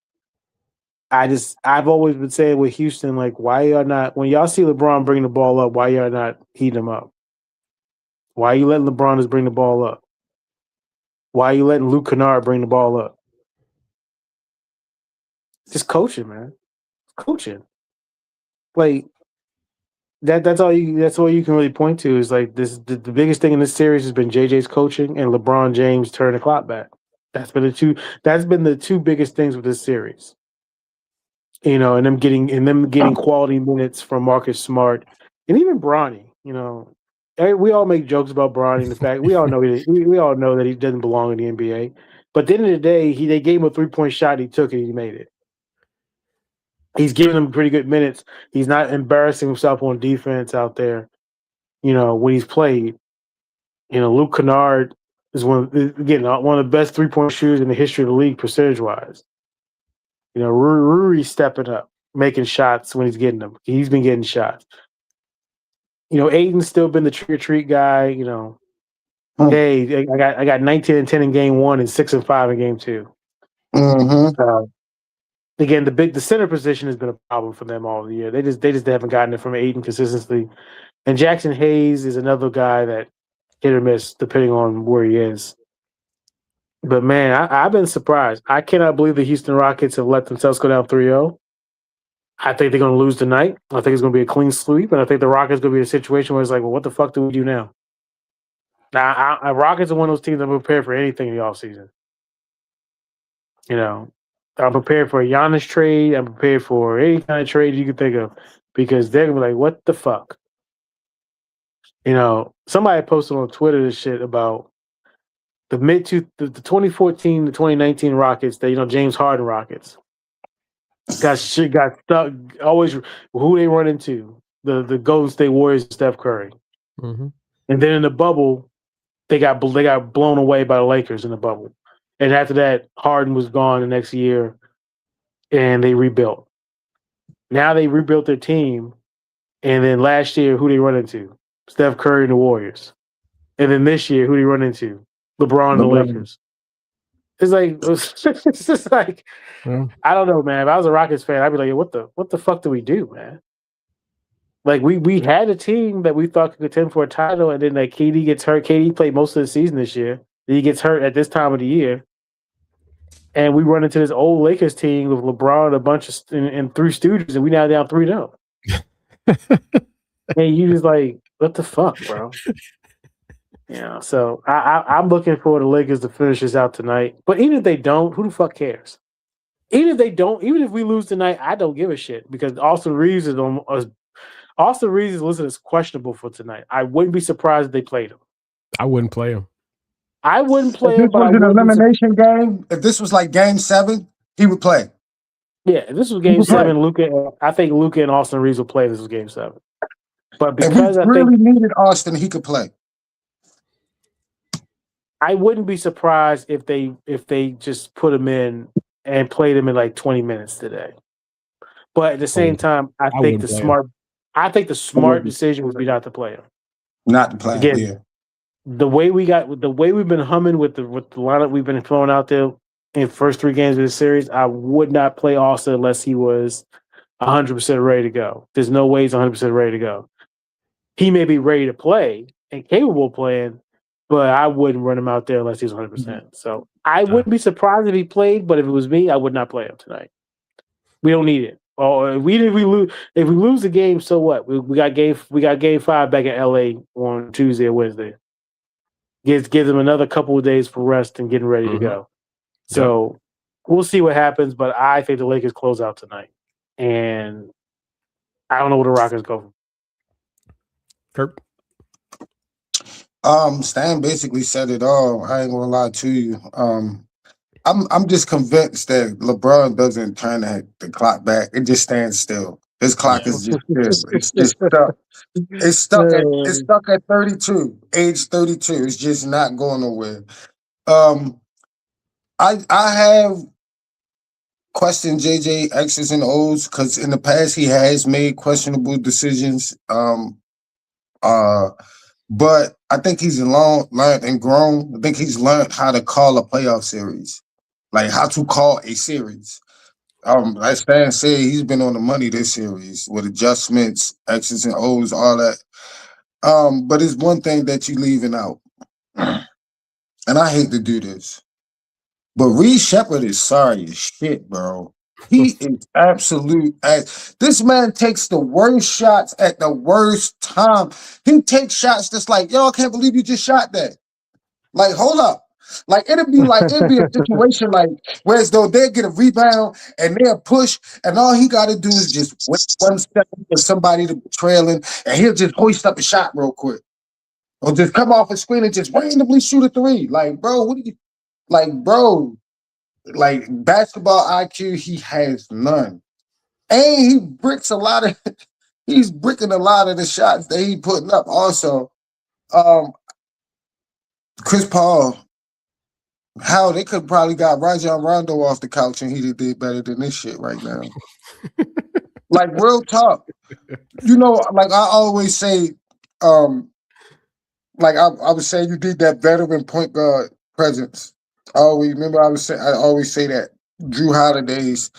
I've always been saying with Houston, like, why y'all not, when y'all see LeBron bring the ball up, why y'all not heating him up? Why are you letting LeBron just bring the ball up? Why are you letting Luke Kennard bring the ball up? Just coaching, man. Coaching. Like, that's all you can really point to is like this. The biggest thing in this series has been JJ's coaching and LeBron James turning the clock back. That's been the two biggest things with this series. And them getting quality minutes from Marcus Smart and even Bronny. We all make jokes about Bronny. The fact we all know that he doesn't belong in the NBA. But at the end of the day, they gave him a 3-point shot. He took it. And he made it. He's giving them pretty good minutes. He's not embarrassing himself on defense out there. When he's played. Luke Kennard is one of the best 3-point shooters in the history of the league, percentage-wise. Ruri's stepping up, making shots when he's getting them. He's been getting shots. Aiden's still been the trick-or-treat guy. Hey, I got 19 and 10 in Game 1 and 6 and 5 in Game 2. Again, the center position has been a problem for them all the year. They just haven't gotten it from Aiden consistently. And Jackson Hayes is another guy that hit or miss depending on where he is. But, man, I've been surprised. I cannot believe the Houston Rockets have let themselves go down 3-0. I think they're going to lose tonight. I think it's going to be a clean sweep, and I think the Rockets are going to be in a situation where it's like, well, what the fuck do we do now? Now, Rockets are one of those teams that are prepared for anything in the offseason. I'm prepared for a Giannis trade. I'm prepared for any kind of trade you can think of because they're going to be like, what the fuck? Somebody posted on Twitter this shit about the 2014 to 2019 Rockets, James Harden Rockets. Got stuck. Always who they run into the Golden State Warriors, Steph Curry, and then in the bubble, they got blown away by the Lakers in the bubble, and after that, Harden was gone the next year, and they rebuilt. Now they rebuilt their team, and then last year, who they run into? Steph Curry and the Warriors. And then this year, who they run into? LeBron and the Lakers. It's like it's just like I don't know, man. If I was a Rockets fan, I'd be like, what the fuck do we do, man? Like we had a team that we thought could contend for a title, and then like KD gets hurt. KD played most of the season this year. Then he gets hurt at this time of the year, and we run into this old Lakers team with LeBron, a bunch of and three Stooges, and we now down 3-0. And you just like, what the fuck, bro? Yeah. So I'm looking for the Lakers to finish this out tonight. But even if they don't, who the fuck cares? Even if they don't, even if we lose tonight, I don't give a shit because Austin Reeves is listed as questionable for tonight. I wouldn't be surprised if they played him. I wouldn't play him. I wouldn't play him. If this was an elimination game, if this was like Game 7, he would play. Yeah, if this was Game 7, I think Luka and Austin Reeves will play. This was Game 7. But because if we really needed Austin, he could play. I wouldn't be surprised if they just put him in and played him in like 20 minutes today. But at the same time, I think the smart decision would be not to play him. Not to play him. Again, Yeah. the way we've been humming with the lineup we've been throwing out there in the first 3 games of the series, I would not play Austin unless he was 100% ready to go. There's no way he's 100% ready to go. He may be ready to play and capable of playing, but I wouldn't run him out there unless he's 100%. So I wouldn't be surprised if he played, but if it was me, I would not play him tonight. We don't need it. Or if we lose the game, so what? We got game 5 back in LA on Tuesday or Wednesday. Gives them another couple of days for rest and getting ready to go. So we'll see what happens, but I think the Lakers close out tonight. And I don't know where the Rockets go. Kirk? Stan basically said it all. I ain't gonna lie to you. I'm just convinced that LeBron doesn't turn the clock back. It just stands still. His clock is just still. It's just stuck. It's stuck at 32, age 32. It's just not going nowhere. I have questioned JJ X's and O's because in the past he has made questionable decisions. But I think he's learned and grown. I think he's learned how to call a playoff series, like how to call a series. Like Stan said, he's been on the money this series with adjustments, X's and O's, all that. But it's one thing that you're leaving out, and I hate to do this, but Reed Shepherd is sorry as shit, bro. He is absolute ass. This man takes the worst shots at the worst time. He takes shots that's like, yo, I can't believe you just shot that. Like, hold up. Like, it'd be a situation like where as though they'll get a rebound and they'll push, and all he got to do is just wait 1 second for somebody to be trailing, and he'll just hoist up a shot real quick. Or just come off a screen and just randomly shoot a 3. Like, bro, what do you like, bro? Like basketball IQ, he has none. And he's bricking a lot of the shots that he putting up. Also, Chris Paul, how they could probably got Rajon Rondo off the couch and he did better than this shit right now. Like real talk. You know, like I always say, like I would say you did that veteran point guard presence. I always say that Drew Holiday's,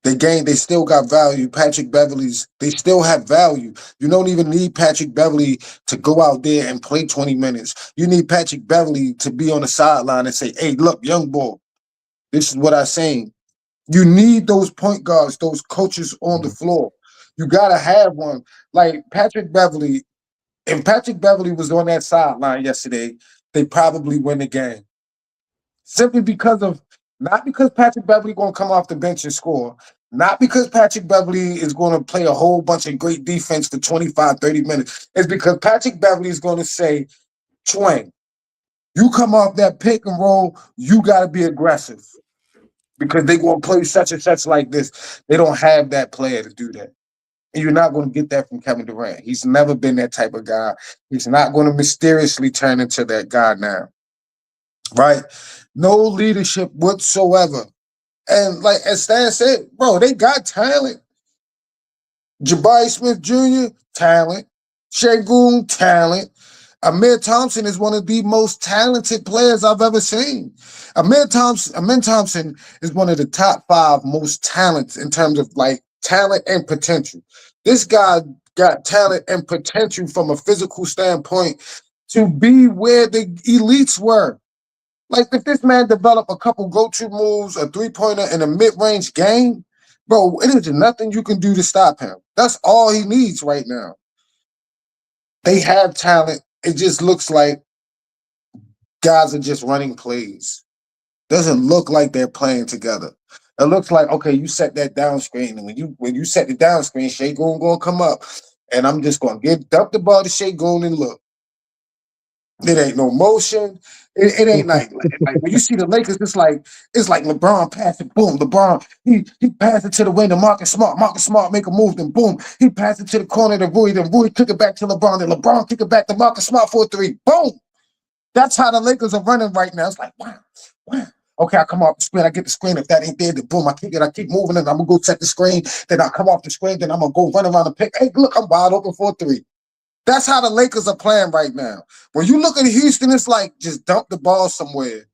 they still got value. Patrick Beverley's, they still have value. You don't even need Patrick Beverley to go out there and play 20 minutes. You need Patrick Beverley to be on the sideline and say, hey, look, young boy, this is what I'm saying. You need those point guards, those coaches on the floor. You got to have one. Like Patrick Beverley, if Patrick Beverley was on that sideline yesterday, they probably win the game. Simply because of, not because Patrick Beverley going to come off the bench and score, not because Patrick Beverley is going to play a whole bunch of great defense for 25, 30 minutes. It's because Patrick Beverley is going to say, Twain, you come off that pick and roll, you got to be aggressive because they going to play such and such like this. They don't have that player to do that. And you're not going to get that from Kevin Durant. He's never been that type of guy. He's not going to mysteriously turn into that guy now. Right? No leadership whatsoever. And like as Stan said, bro, they got talent. Jabari Smith Jr., talent. Şengün, talent. Amir Thompson is one of the most talented players I've ever seen. Amir Thompson is one of the top 5 most talents in terms of like talent and potential. This guy got talent and potential from a physical standpoint to be where the elites were. Like if this man developed a couple go-to moves, a three-pointer, and a mid-range game, bro, it is nothing you can do to stop him. That's all he needs right now. They have talent. It just looks like guys are just running plays. Doesn't look like they're playing together. It looks like, okay, you set that down screen, and when you set the down screen, Şengün gonna come up, and I'm just gonna dump the ball to Şengün and look. It ain't no motion. It ain't like when you see the Lakers, it's like LeBron passing, boom. LeBron he passed it to the wing to Marcus Smart. Marcus Smart make a move, then boom. He passed it to the corner to Rui, then Rui kick it back to LeBron, then LeBron kick it back to Marcus Smart for a 3. Boom. That's how the Lakers are running right now. It's like wow. Okay, I come off the screen, I get the screen. If that ain't there, then boom, I kick it, I keep moving, and I'm gonna go set the screen. Then I come off the screen, then I'm gonna go run around the pick. Hey, look, I'm wide open for a 3. That's how the Lakers are playing right now. When you look at Houston, it's like just dump the ball somewhere.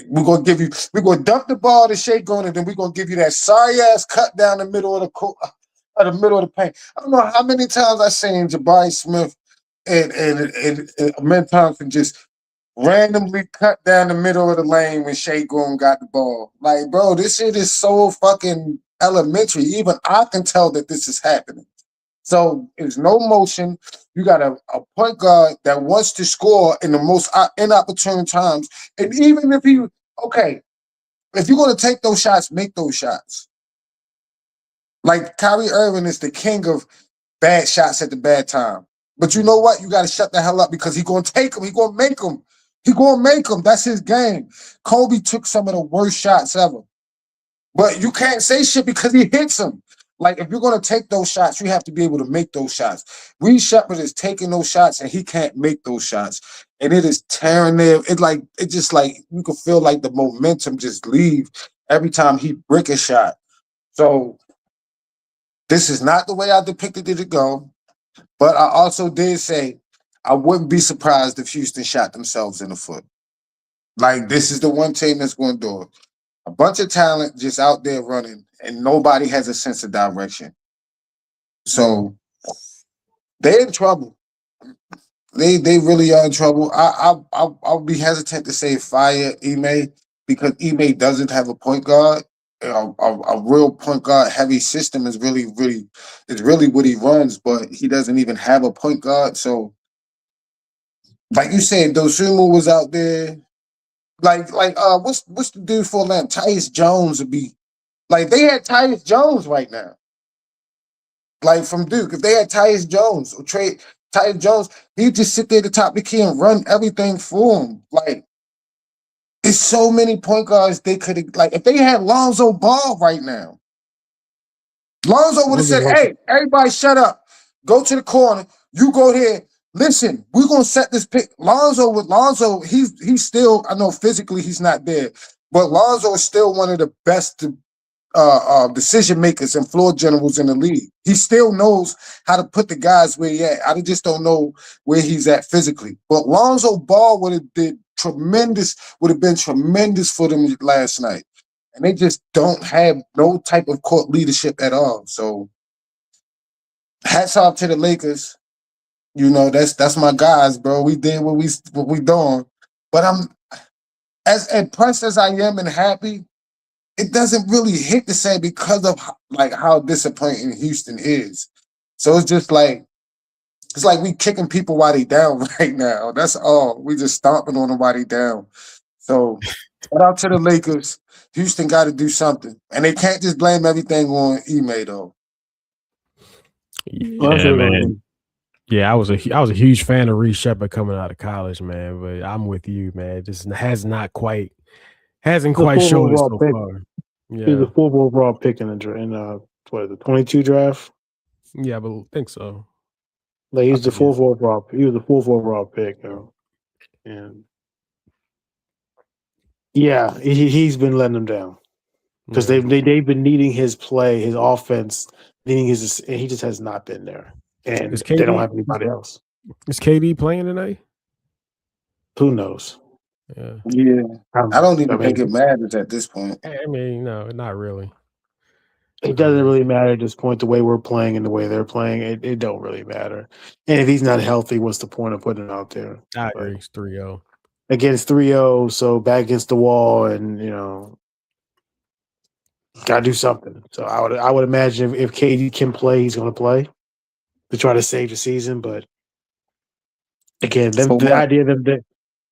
We're gonna dump the ball to Şengün, and then we're gonna give you that sorry ass cut down the middle of the middle of the paint. I don't know how many times I've seen Jabari Smith and Amir Thompson just randomly cut down the middle of the lane when Şengün got the ball. Like, bro, this shit is so fucking elementary. Even I can tell that this is happening. So it's no motion. You got a point guard that wants to score in the most inopportune times. And even if you're going to take those shots, make those shots. Like Kyrie Irving is the king of bad shots at the bad time. But you know what? You got to shut the hell up because he's going to take them. He's going to make them. He's going to make them. That's his game. Kobe took some of the worst shots ever. But you can't say shit because he hits them. Like, if you're going to take those shots, you have to be able to make those shots. Reed Shepard is taking those shots, and he can't make those shots. And it is tearing there. It just like, you can feel like the momentum just leave every time he break a shot. So, this is not the way I depicted it to go. But I also did say I wouldn't be surprised if Houston shot themselves in the foot. Like, this is the one team that's going to do it. A bunch of talent just out there running, and nobody has a sense of direction. So they're in trouble. They really are in trouble. I'll be hesitant to say fire Ime because Ime doesn't have a point guard. A real point guard heavy system is really what he runs, but he doesn't even have a point guard. So, like you said, Dosunmu was out there. What's the dude for Atlanta? Tyus Jones would be like they had Tyus Jones right now. Like from Duke, if they had Tyus Jones or trade Tyus Jones, he'd just sit there at the top of the key and run everything for him. Like there's so many point guards they could have like if they had Lonzo Ball right now. Lonzo would have said, "Hey, everybody shut up. Go to the corner. You go here. Listen, we're gonna set this pick." Lonzo, he's still, I know physically he's not there, but Lonzo is still one of the best decision makers and floor generals in the league. He still knows how to put the guys where he at. I just don't know where he's at physically. But Lonzo Ball would have been tremendous for them last night. And they just don't have no type of court leadership at all. So hats off to the Lakers. You know, that's my guys, bro. We did what we doing. But I'm as impressed as I am and happy, it doesn't really hit the same because of like how disappointing Houston is. So it's like we kicking people while they down right now. That's all. We just stomping on them while they down. So shout out to the Lakers. Houston got to do something. And they can't just blame everything on Ime though. Yeah, man. Yeah, I was a huge fan of Reed Shepard coming out of college, man. But I'm with you, man. It just hasn't quite shown it so far. Yeah. He was the 4th overall pick in the 22 draft. Yeah, I think so. Like he's the 4th overall. He was the 4th overall pick, and yeah, he's been letting them down because they've been needing his play, his offense he just has not been there, and Is they don't KD have anybody else. is KD playing tonight? Who knows? Yeah. Yeah. I don't I even think it mean, matters at this point. I mean, no, not really. it doesn't really matter at this point. The way we're playing and the way they're playing, it don't really matter. And if he's not healthy, what's the point of putting him out there? I But agree. It's 3-0. against 3-0, so back against the wall, and gotta do something. So I would imagine if KD can play, he's going to play to try to save the season. But again, So the much. idea of them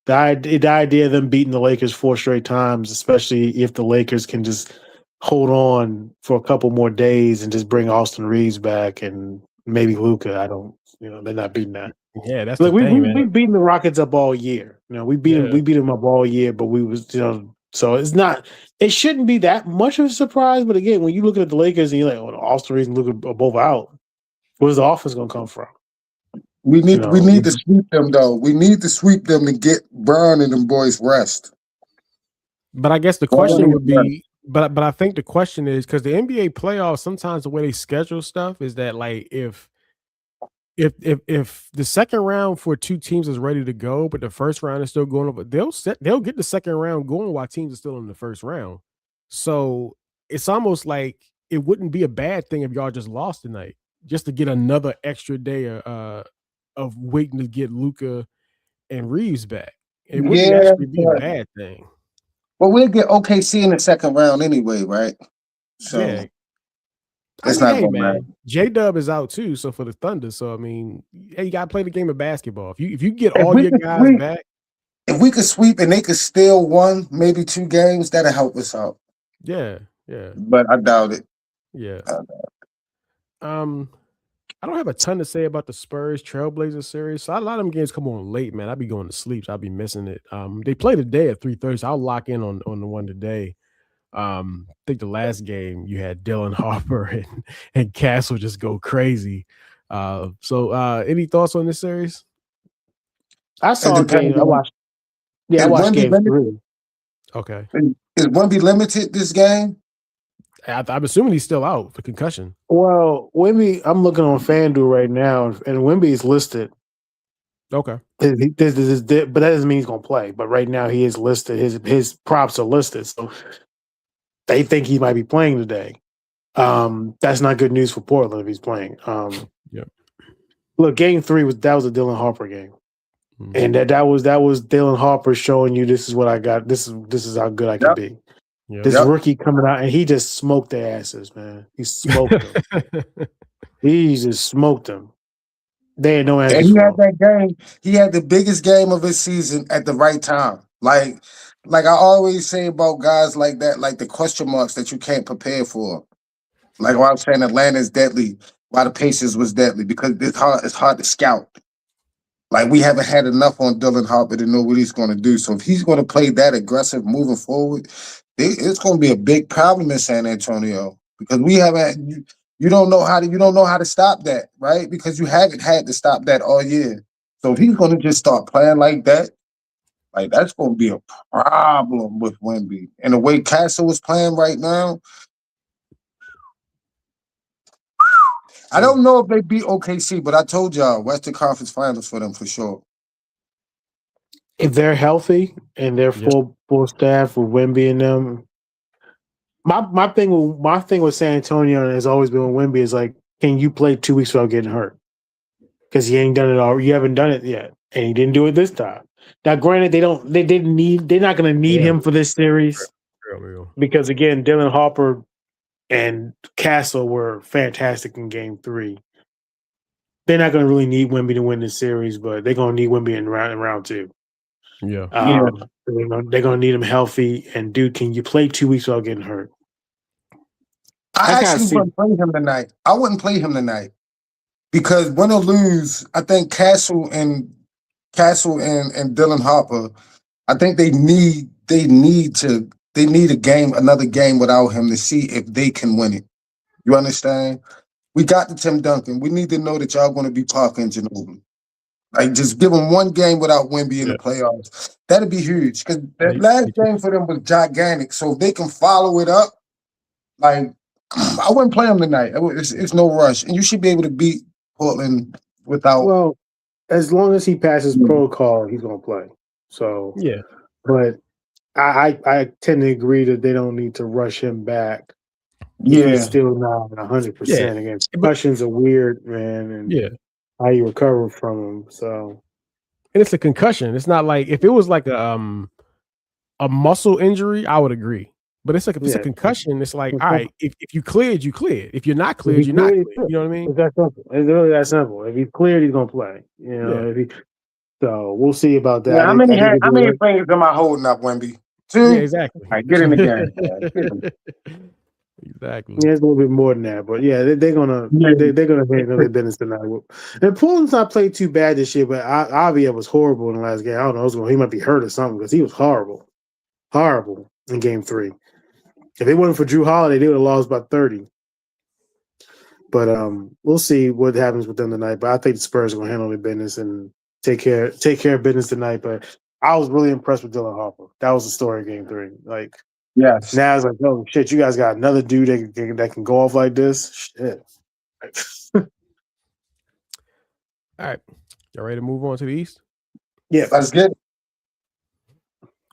the idea of them beating the Lakers 4 straight times, especially if the Lakers can just hold on for a couple more days and just bring Austin Reeves back and maybe Luka. I don't, they're not beating that. Yeah, that's Look, the thing, man. we've beaten the Rockets up all year. We beat Yeah. them up all year, but we was so it shouldn't be that much of a surprise. But again, when you look at the Lakers and you're like, oh, Austin Reeves and Luka are both out, where's the offense going to come from? We need to sweep them though. We need to sweep them to get Brown and them boys rest. But I guess the question would be, but I think the question is because the NBA playoffs, sometimes the way they schedule stuff is that like if the second round for two teams is ready to go, but the first round is still going over, they'll get the second round going while teams are still in the first round. So it's almost like it wouldn't be a bad thing if y'all just lost tonight, just to get another extra day of waiting to get Luka and Reeves back. It wouldn't actually be a bad thing. Well, we'll get OKC in the second round anyway, right? So yeah. It's not going to matter. J-Dub is out too, so for the Thunder. So I mean, hey, you got to play the game of basketball. If you get all your guys back, if we could sweep and they could steal 1, maybe 2 games, that'll help us out. Yeah. But I doubt it. Yeah. I don't have a ton to say about the Spurs Trailblazers series. So a lot of them games come on late, man. I'll be going to sleep, so I'll be missing it. They play today at 3:30, so I'll lock in on the one today. I think the last game you had Dylan Harper and Castle just go crazy. So any thoughts on this series? I saw a game. I watched. Yeah, I watched game 3. Okay. Is Wemby limited this game? I'm assuming he's still out for concussion. Well, Wemby, I'm looking on FanDuel right now, and Wemby is listed. Okay. But that doesn't mean he's going to play. But right now he is listed. His props are listed, so they think he might be playing today. That's not good news for Portland if he's playing. Yeah. Look, game 3 was a Dylan Harper game, and that was Dylan Harper showing you this is what I got. This is how good I can be. Yep. This rookie coming out, and he just smoked their asses, man. He smoked them. He just smoked them. They had no answers. And he had that game. He had the biggest game of his season at the right time. Like I always say about guys like that, like the question marks that you can't prepare for. Like what I'm saying, Atlanta's deadly, while the Pacers was deadly because it's hard to scout. Like we haven't had enough on Dylan Harper to know what he's going to do. So if he's going to play that aggressive moving forward, it's going to be a big problem in San Antonio because we haven't. You don't know how to stop that, right? Because you haven't had to stop that all year. So if he's going to just start playing like that, like that's going to be a problem with Wemby. And the way Castle is playing right now, I don't know if they beat OKC, but I told y'all Western Conference Finals for them for sure. If they're healthy and they're full staff with Wemby and them, my thing with San Antonio has always been with Wemby is like, can you play 2 weeks without getting hurt? Because you ain't done it all. You haven't done it yet, and he didn't do it this time. Now, granted, they're not going to need him for this series because again, Dylan Harper and Castle were fantastic in game 3. They're not going to really need Wemby to win this series, but they're going to need Wemby in round 2. Yeah. They're going to need him healthy. And dude, can you play 2 weeks without getting hurt? I actually wouldn't play him tonight. I wouldn't play him tonight because win or lose, I think Castle and Dylan Harper, I think they need another game without him to see if they can win it. You understand? We got the Tim Duncan. We need to know that y'all going to be Parker and Ginobili. Like, just give them one game without Wemby in the playoffs. That'd be huge because that last game for them was gigantic. So if they can follow it up, like I wouldn't play him tonight. It's no rush, and you should be able to beat Portland without. Well, as long as he passes protocol, he's gonna play. So Yeah. But I tend to agree that they don't need to rush him back. Yeah, He's still not 100% again. Concussions are weird, man, and how you recover from them. So, and it's a concussion. It's not like if it was like a muscle injury, I would agree. But it's like if it's a concussion, it's like, all right, if you cleared, you cleared. If you're not cleared, you're not cleared. You know what I mean? It's that simple. It's really that simple. If he's cleared, he's gonna play. You know, so we'll see about that. Yeah, how many fingers am I holding up, Wemby? 2? Yeah, exactly. All right, get in the game. Exactly. Yeah, it's a little bit more than that, but yeah, they're gonna handle their business tonight. And Portland's not played too bad this year, but Avia was horrible in the last game. I don't know, he might be hurt or something because he was horrible in Game 3. If it wasn't for Drew Holiday, they would have lost by 30. But we'll see what happens with them tonight. But I think the Spurs are gonna handle their business and take care of business tonight. But I was really impressed with Dylan Harper. That was the story of Game 3. Like. Yes. Now it's like, oh shit, you guys got another dude that can go off like this. Shit. All right, y'all ready to move on to the East? Yeah, let's get it.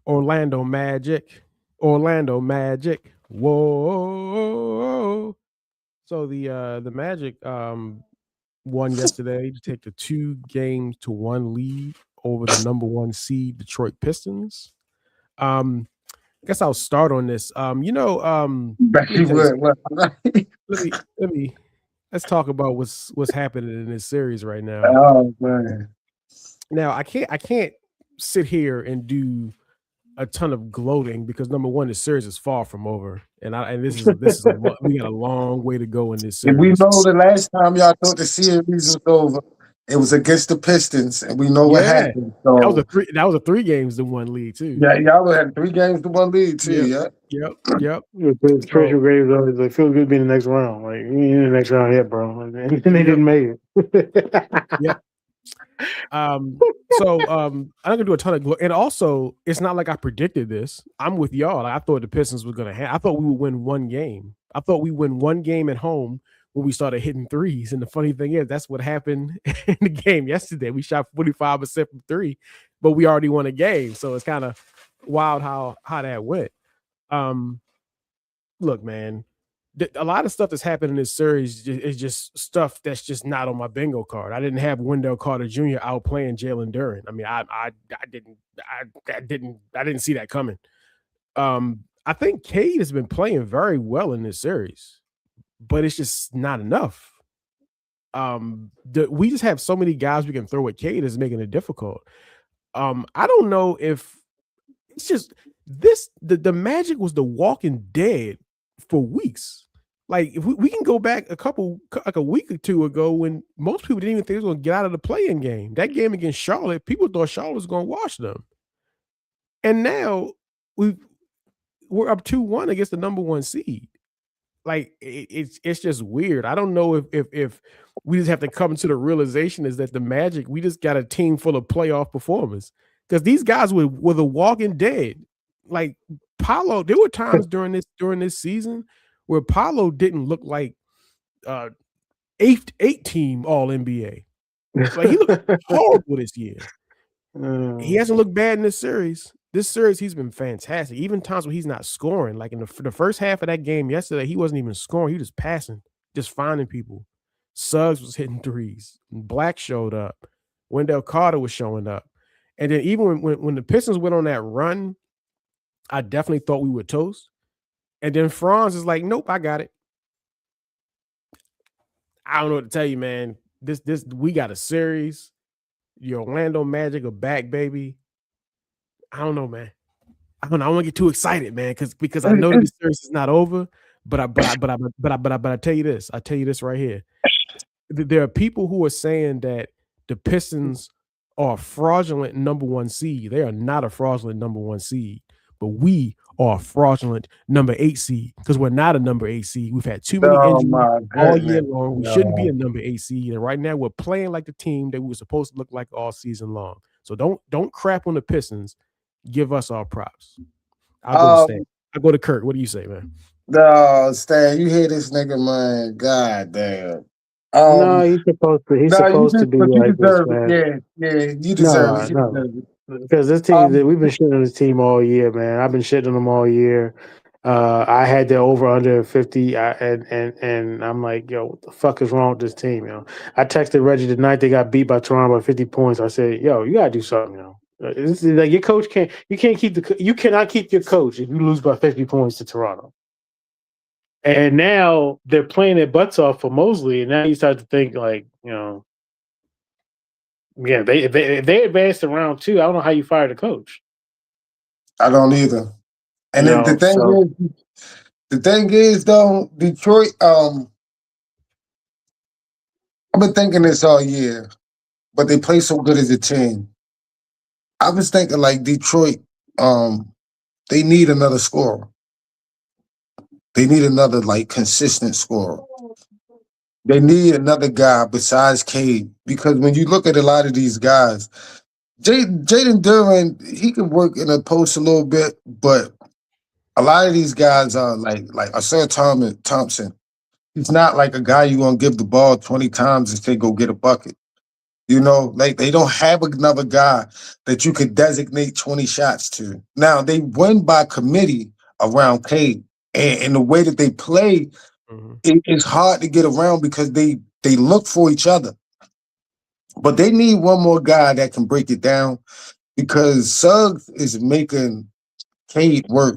Orlando Magic. Whoa. So the Magic won yesterday to take the 2-1 lead over the number 1 seed Detroit Pistons. I guess I'll start on this. Let's talk about what's happening in this series right now. Oh man. Now I can't sit here and do a ton of gloating because number one, the series is far from over, and this is we got a long way to go in this series. And we know the last time y'all thought the series was over, it was against the Pistons, and we know what happened. So that was a 3 games to 1 lead too. Yeah, y'all had 3 games to 1 lead too. Yep. Treasure Graves always like feel good being in the next round. Like you ain't in the next round yet, bro. And they didn't make it. Yep. So I'm not gonna do a ton of and also it's not like I predicted this. I'm with y'all. I thought the Pistons was gonna I thought we would win 1 game. I thought we win 1 game at home when we started hitting threes. And the funny thing is that's what happened in the game yesterday. We shot 45% from 3, but we already won a game. So it's kind of wild how that went. Look, man, a lot of stuff that's happened in this series is just stuff that's just not on my bingo card. I didn't have Wendell Carter Jr. outplaying Jalen Duren. I mean, I didn't see that coming. I think Cade has been playing very well in this series, but it's just not enough. We just have so many guys we can throw at Cade is making it difficult. I don't know if it's just the Magic was the walking dead for weeks. Like if we can go back a week or 2 ago when most people didn't even think they were going to get out of the play-in game. That game against Charlotte, people thought Charlotte was going to wash them. And now we're up 2-1 against the number 1 seed. Like it's just weird. I don't know if we just have to come to the realization is that the Magic, we just got a team full of playoff performers. Because these guys were the walking dead. Like Paolo, there were times during this season where Paolo didn't look like 8 team All NBA. Like he looked horrible this year. He hasn't looked bad in this series. This series, he's been fantastic. Even times when he's not scoring, like in the first half of that game yesterday, he wasn't even scoring. He was passing, just finding people. Suggs was hitting threes. Black showed up. Wendell Carter was showing up. And then even when the Pistons went on that run, I definitely thought we would toast. And then Franz is like, nope, I got it. I don't know what to tell you, man. This we got a series. The Orlando Magic are back, baby. I don't know, man. I don't want to get too excited, man, because I know that this series is not over. But I tell you this. I tell you this right here. There are people who are saying that the Pistons are a fraudulent number 1 seed. They are not a fraudulent number 1 seed, but we are a fraudulent number 8 seed because we're not a number 8 seed. We've had too many injuries all year long. We shouldn't be a number 8 seed, and right now we're playing like the team that we were supposed to look like all season long. So don't crap on the Pistons. Give us our props. I'll go to Kurt. What do you say, man? No, Stan, you hear this nigga, man? God damn. No, he's supposed to. He's No, you supposed to just, be but you like this, deserve it. man. Yeah, you deserve No, it. You no, deserve it. because this team, Um, we've been shitting on this team all year, man. I've been shitting on them all year. I had their over under 50, and I'm like, yo, what the fuck is wrong with this team? I texted Reggie the night they got beat by Toronto by 50 points. I said, yo, you gotta do something, This is like your coach can't. You cannot keep your coach if you lose by 50 points to Toronto. And now they're playing their butts off for Mosley, and now you start to think like, yeah, if they advanced to round two, I don't know how you fire the coach. I don't either. And then So the thing is though, Detroit. I've been thinking this all year, but they play so good as a team. I was thinking like Detroit. They need another scorer. They need another like consistent scorer. They need another guy besides Cade because when you look at a lot of these guys, Jaden Duran, he can work in a post a little bit, but a lot of these guys are like Asir Thompson. He's not like a guy you're gonna give the ball 20 times and say go get a bucket. Like they don't have another guy that you could designate 20 shots to. Now they win by committee around Cade. And the way that they play, it's hard to get around because they look for each other. But they need one more guy that can break it down because Suggs is making Cade work.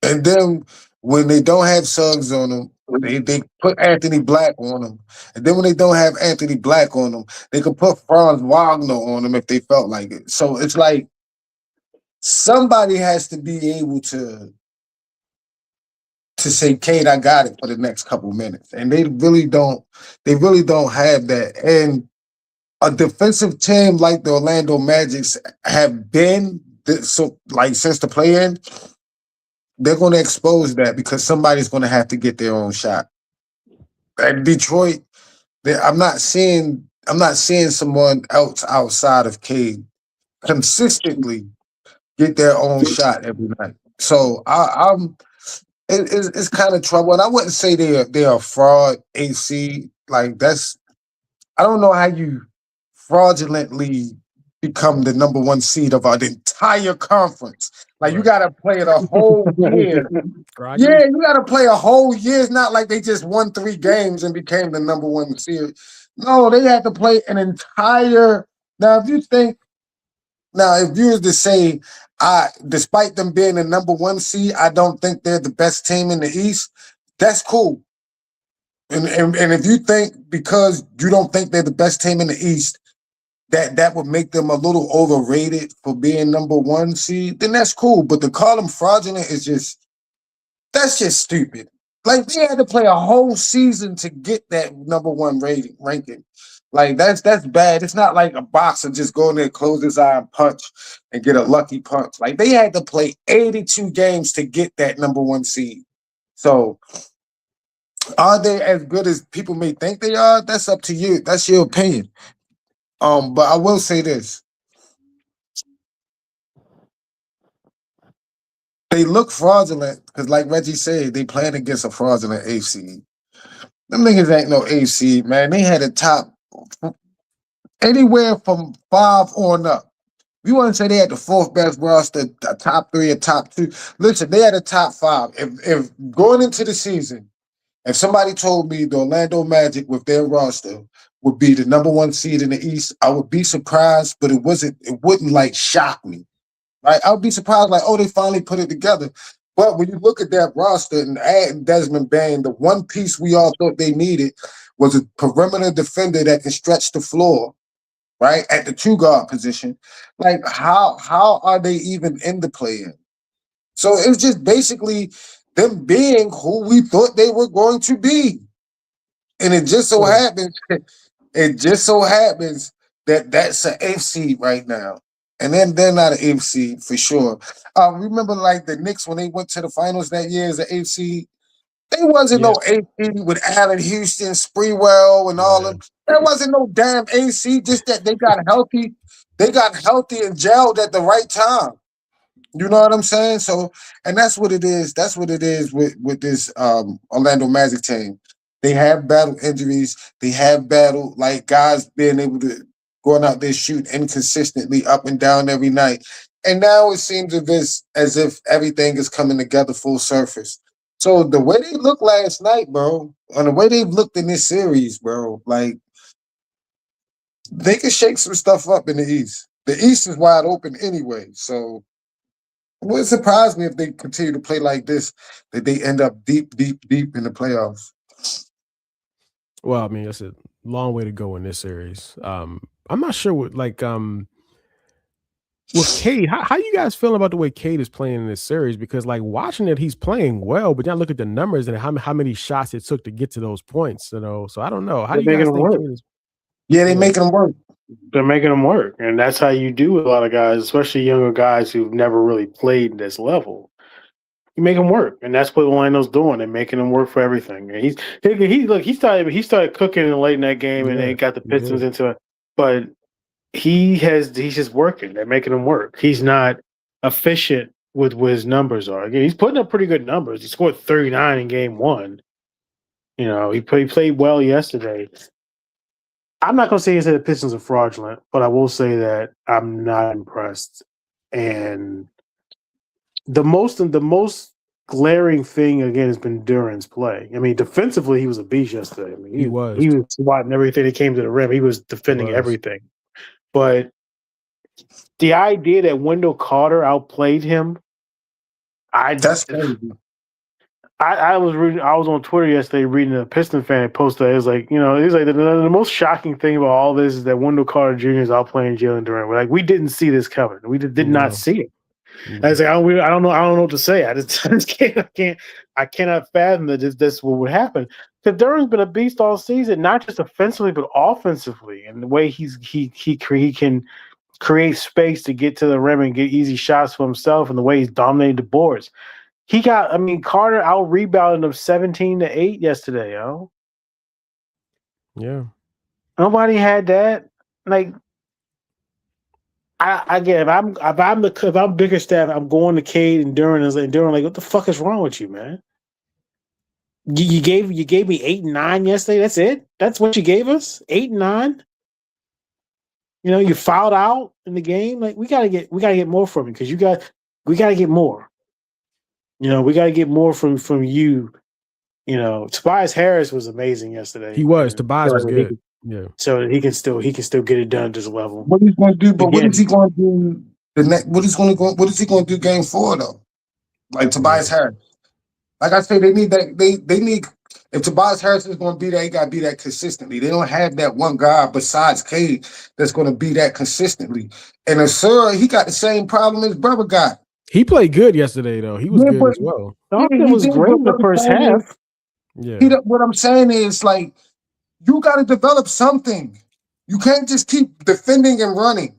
And then when they don't have Suggs on them, they put Anthony Black on them. And then when they don't have Anthony Black on them, they can put Franz Wagner on them if they felt like it. So it's like somebody has to be able to say, Kate, I got it for the next couple minutes. And they really don't have that. And a defensive team like the Orlando Magics have been since the play-in, they're going to expose that because somebody's going to have to get their own shot. At Detroit, I'm not seeing someone else outside of Cade consistently get their own shot every night. So it's kind of trouble. And I wouldn't say they're a fraud AC. Like I don't know how you fraudulently become the number one seed of our entire conference. Like you gotta play it a whole year. Yeah, you gotta play a whole year. It's not like they just won 3 games and became the number one seed. No, they had to play an entire. Now, if you were to say, despite them being the number one seed, I don't think they're the best team in the East. That's cool. And if you think because you don't think they're the best team in the East, that would make them a little overrated for being number one seed, then that's cool. But to call them fraudulent is that's just stupid. Like they had to play a whole season to get that number one ranking. Like that's bad. It's not like a boxer just going there, close his eye and punch and get a lucky punch. Like they had to play 82 games to get that number one seed. So are they as good as people may think they are? That's up to you. That's your opinion. But I will say this. They look fraudulent because, like Reggie said, they playing against a fraudulent AC. Them niggas ain't no AC, man. They had a top anywhere from 5 on up. You want to say they had the 4th best roster, top 3 or top 2. Listen, they had a top 5. If going into the season, if somebody told me the Orlando Magic with their roster would be the number one seed in the East, I would be surprised, but it wouldn't like shock me. Right? I would be surprised, like, oh, they finally put it together. But when you look at that roster and add Desmond Bain, the one piece we all thought they needed was a perimeter defender that can stretch the floor, right? At the 2-guard position. Like, how are they even in the play-in? So it's just basically them being who we thought they were going to be. And it just so happens that that's an FC right now. And then they're not an AFC for sure. Remember, like the Knicks when they went to the finals that year as an AFC, they wasn't no AFC with Allen Houston, Spreewell, and all of them. There wasn't no damn AC. Just that they got healthy. They got healthy and gelled at the right time. You know what I'm saying? So, and that's what it is. That's what it is with this Orlando Magic team. They have battle injuries. They have battle like guys being able to going out there shoot inconsistently up and down every night. And now it seems as if everything is coming together full surface. So the way they looked last night, bro, and the way they've looked in this series, bro, like they can shake some stuff up in the East. The East is wide open anyway. So it wouldn't surprise me if they continue to play like this, that they end up deep, deep, deep in the playoffs. Well, I mean, that's a long way to go in this series. I'm not sure what with Cade, how you guys feeling about the way Cade is playing in this series? Because like watching it, he's playing well, but now look at the numbers and how many shots it took to get to those points, you know. So I don't know. How do you guys think Cade is? Yeah, they're making them work. They're making them work, and that's how you do with a lot of guys, especially younger guys who've never really played this level. You make them work, and that's what Orlando's doing. They're making them work for everything. And he started cooking late in that game, and they got the Pistons into it. But he's just working. They're making him work. He's not efficient with what his numbers are. Again, he's putting up pretty good numbers. He scored 39 in game one. You know, he played well yesterday. I'm not going to say the Pistons are fraudulent, but I will say that I'm not impressed. And the most glaring thing again has been Duran's play. I mean, defensively, he was a beast yesterday. I mean, he was swatting everything that came to the rim. He was defending everything. But the idea that Wendell Carter outplayed him, that's crazy. I was on Twitter yesterday reading a Piston fan post that. It was like, the most shocking thing about all this is that Wendell Carter Jr. is outplaying Jalen Duran. We're like, we didn't see this coming. We did not see it. I was like, I don't know what to say. I just cannot fathom that this what would happen. Because Duran's been a beast all season, not just offensively but offensively, and the way he can create space to get to the rim and get easy shots for himself, and the way he's dominated the boards. Carter out rebounded him 17-8 yesterday, yo. Yeah. Nobody had that. Like, I get if I'm bigger staff, I'm going to Cade and Duran and Duran like, what the fuck is wrong with you, man? You gave me 8 and 9 yesterday. That's it. That's what you gave us. 8 and 9. You know, you fouled out in the game. Like, we gotta get more from you because we gotta get more. You know, we got to get more from you. You know, Tobias Harris was amazing yesterday. He was. Tobias was good. So he can still get it done at this level. What he's going to do, but what is he going to do what is he going to do game 4 though? Like Tobias Harris. Like I say, they need that. They need, if Tobias Harris is going to be that, he got to be that consistently. They don't have that one guy besides Cade that's going to be that consistently. And Asura, he got the same problem his brother got. He played good yesterday, though. He was good as well. It was great in the first half. What I'm saying is, like, you got to develop something. You can't just keep defending and running.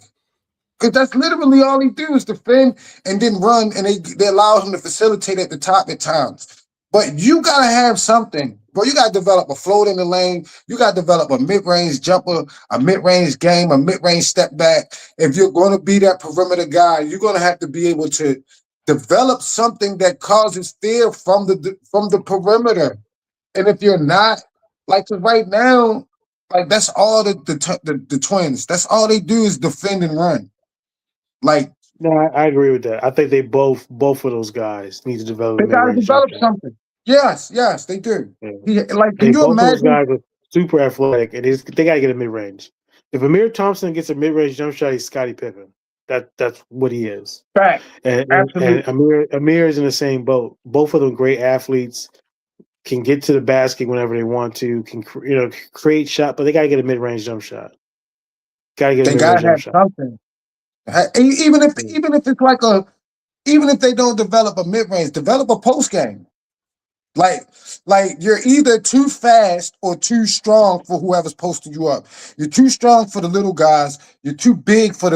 Because that's literally all he do is defend and then run, and they allow him to facilitate at the top at times. But you got to have something. Bro, you got to develop a float in the lane. You got to develop a mid-range jumper, a mid-range game, a mid-range step back. If you're going to be that perimeter guy, you're going to have to be able to develop something that causes fear from the perimeter. And if you're not, like right now, like that's all the Twins. That's all they do is defend and run. Like, no, I agree with that. I think they both of those guys need to develop. They got to develop something. Yes, they do. Yeah. Can you imagine? Those guys are super athletic, and they got to get a mid range. If Amir Thompson gets a mid range jump shot, he's Scottie Pippen. That's what he is. Right. And Amir is in the same boat. Both of them great athletes, can get to the basket whenever they want to, can create shot, but they got to get a mid range jump shot. Got to get a mid range jump shot. Something. Even if it's like even if they don't develop a mid range, develop a post game. Like you're either too fast or too strong for whoever's posting you up. You're too strong for the little guys. You're too fast for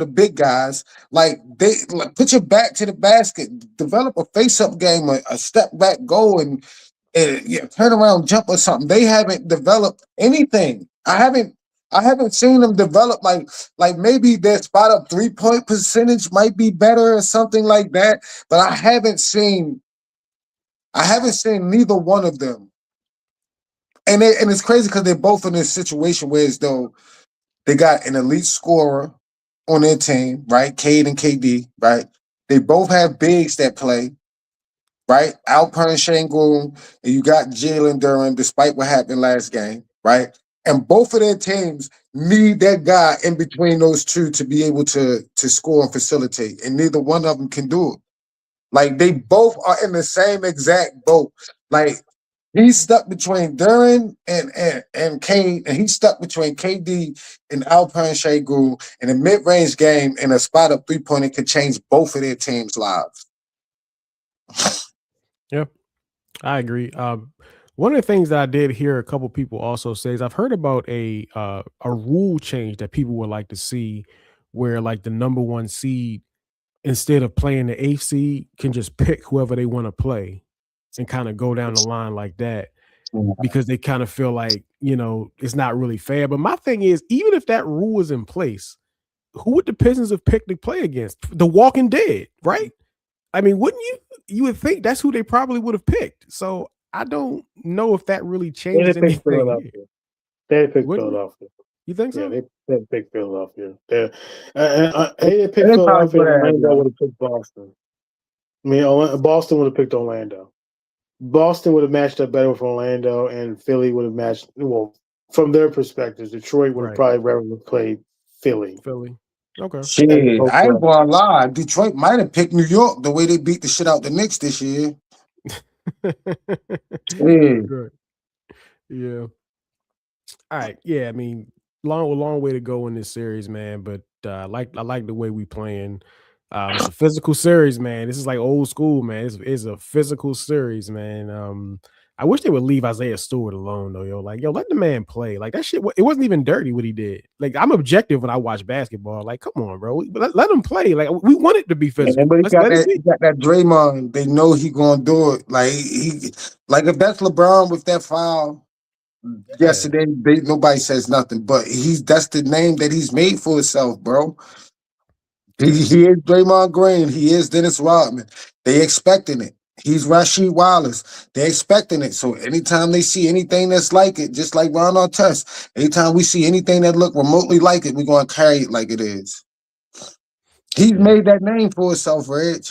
the big guys. Put your back to the basket. Develop a face-up game, a step back goal, and turn around jump or something. They haven't developed anything. I haven't seen them develop like maybe their spot up 3-point percentage might be better or something like that. But I haven't seen neither one of them. And it's crazy because they're both in this situation where as though they got an elite scorer on their team, right? Cade and KD, right? They both have bigs that play, right? Alpern Şengün, and you got Jalen Duren, despite what happened last game, right? And both of their teams need that guy in between those two to be able to score and facilitate, and neither one of them can do it. Like they both are in the same exact boat. Like he's stuck between Duren and Kane, and he's stuck between KD and Alpern Şengün in a mid-range game in a spot up 3-pointer could change both of their teams' lives. Yeah, I agree. One of the things that I did hear a couple people also say is I've heard about a rule change that people would like to see, where like the number one seed, instead of playing the eighth seed, can just pick whoever they want to play and kind of go down the line like that, because they kind of feel like, it's not really fair. But my thing is, even if that rule is in place, who would the Pistons have picked to play against? The Walking Dead, right? I mean, wouldn't you would think that's who they probably would have picked. So I don't know if that really changes anything. They picked Philadelphia. You think so? Yeah, they picked Philadelphia. They picked Philadelphia. Orlando would have picked Boston. I mean, Boston would have picked Orlando. Boston would have matched up better with Orlando, and Philly would have matched. Well, from their perspectives, Detroit would have probably rather played Philly. Okay. Shit, I ain't gonna lie. Detroit might have picked New York the way they beat the shit out the Knicks this year. Yeah. All right. Yeah, I mean, long way to go in this series, man. But I like the way we playing. It's a physical series, man. This is like old school, man. It's a physical series, man. I wish they would leave Isaiah Stewart alone, though, yo. Like, yo, let the man play. Like, that shit, it wasn't even dirty what he did. Like, I'm objective when I watch basketball. Like, come on, bro. Let him play. Like, we want it to be physical. He got that Draymond. They know he gonna do it. Like, if that's LeBron with that foul yesterday, nobody says nothing. But that's the name that he's made for himself, bro. He is Draymond Green. He is Dennis Rodman. They expecting it. He's Rasheed Wallace. They're expecting it. So anytime they see anything that's like it, just like Ron Artest, anytime we see anything that look remotely like it, we're going to carry it like it is. He's made that name for himself, Reg.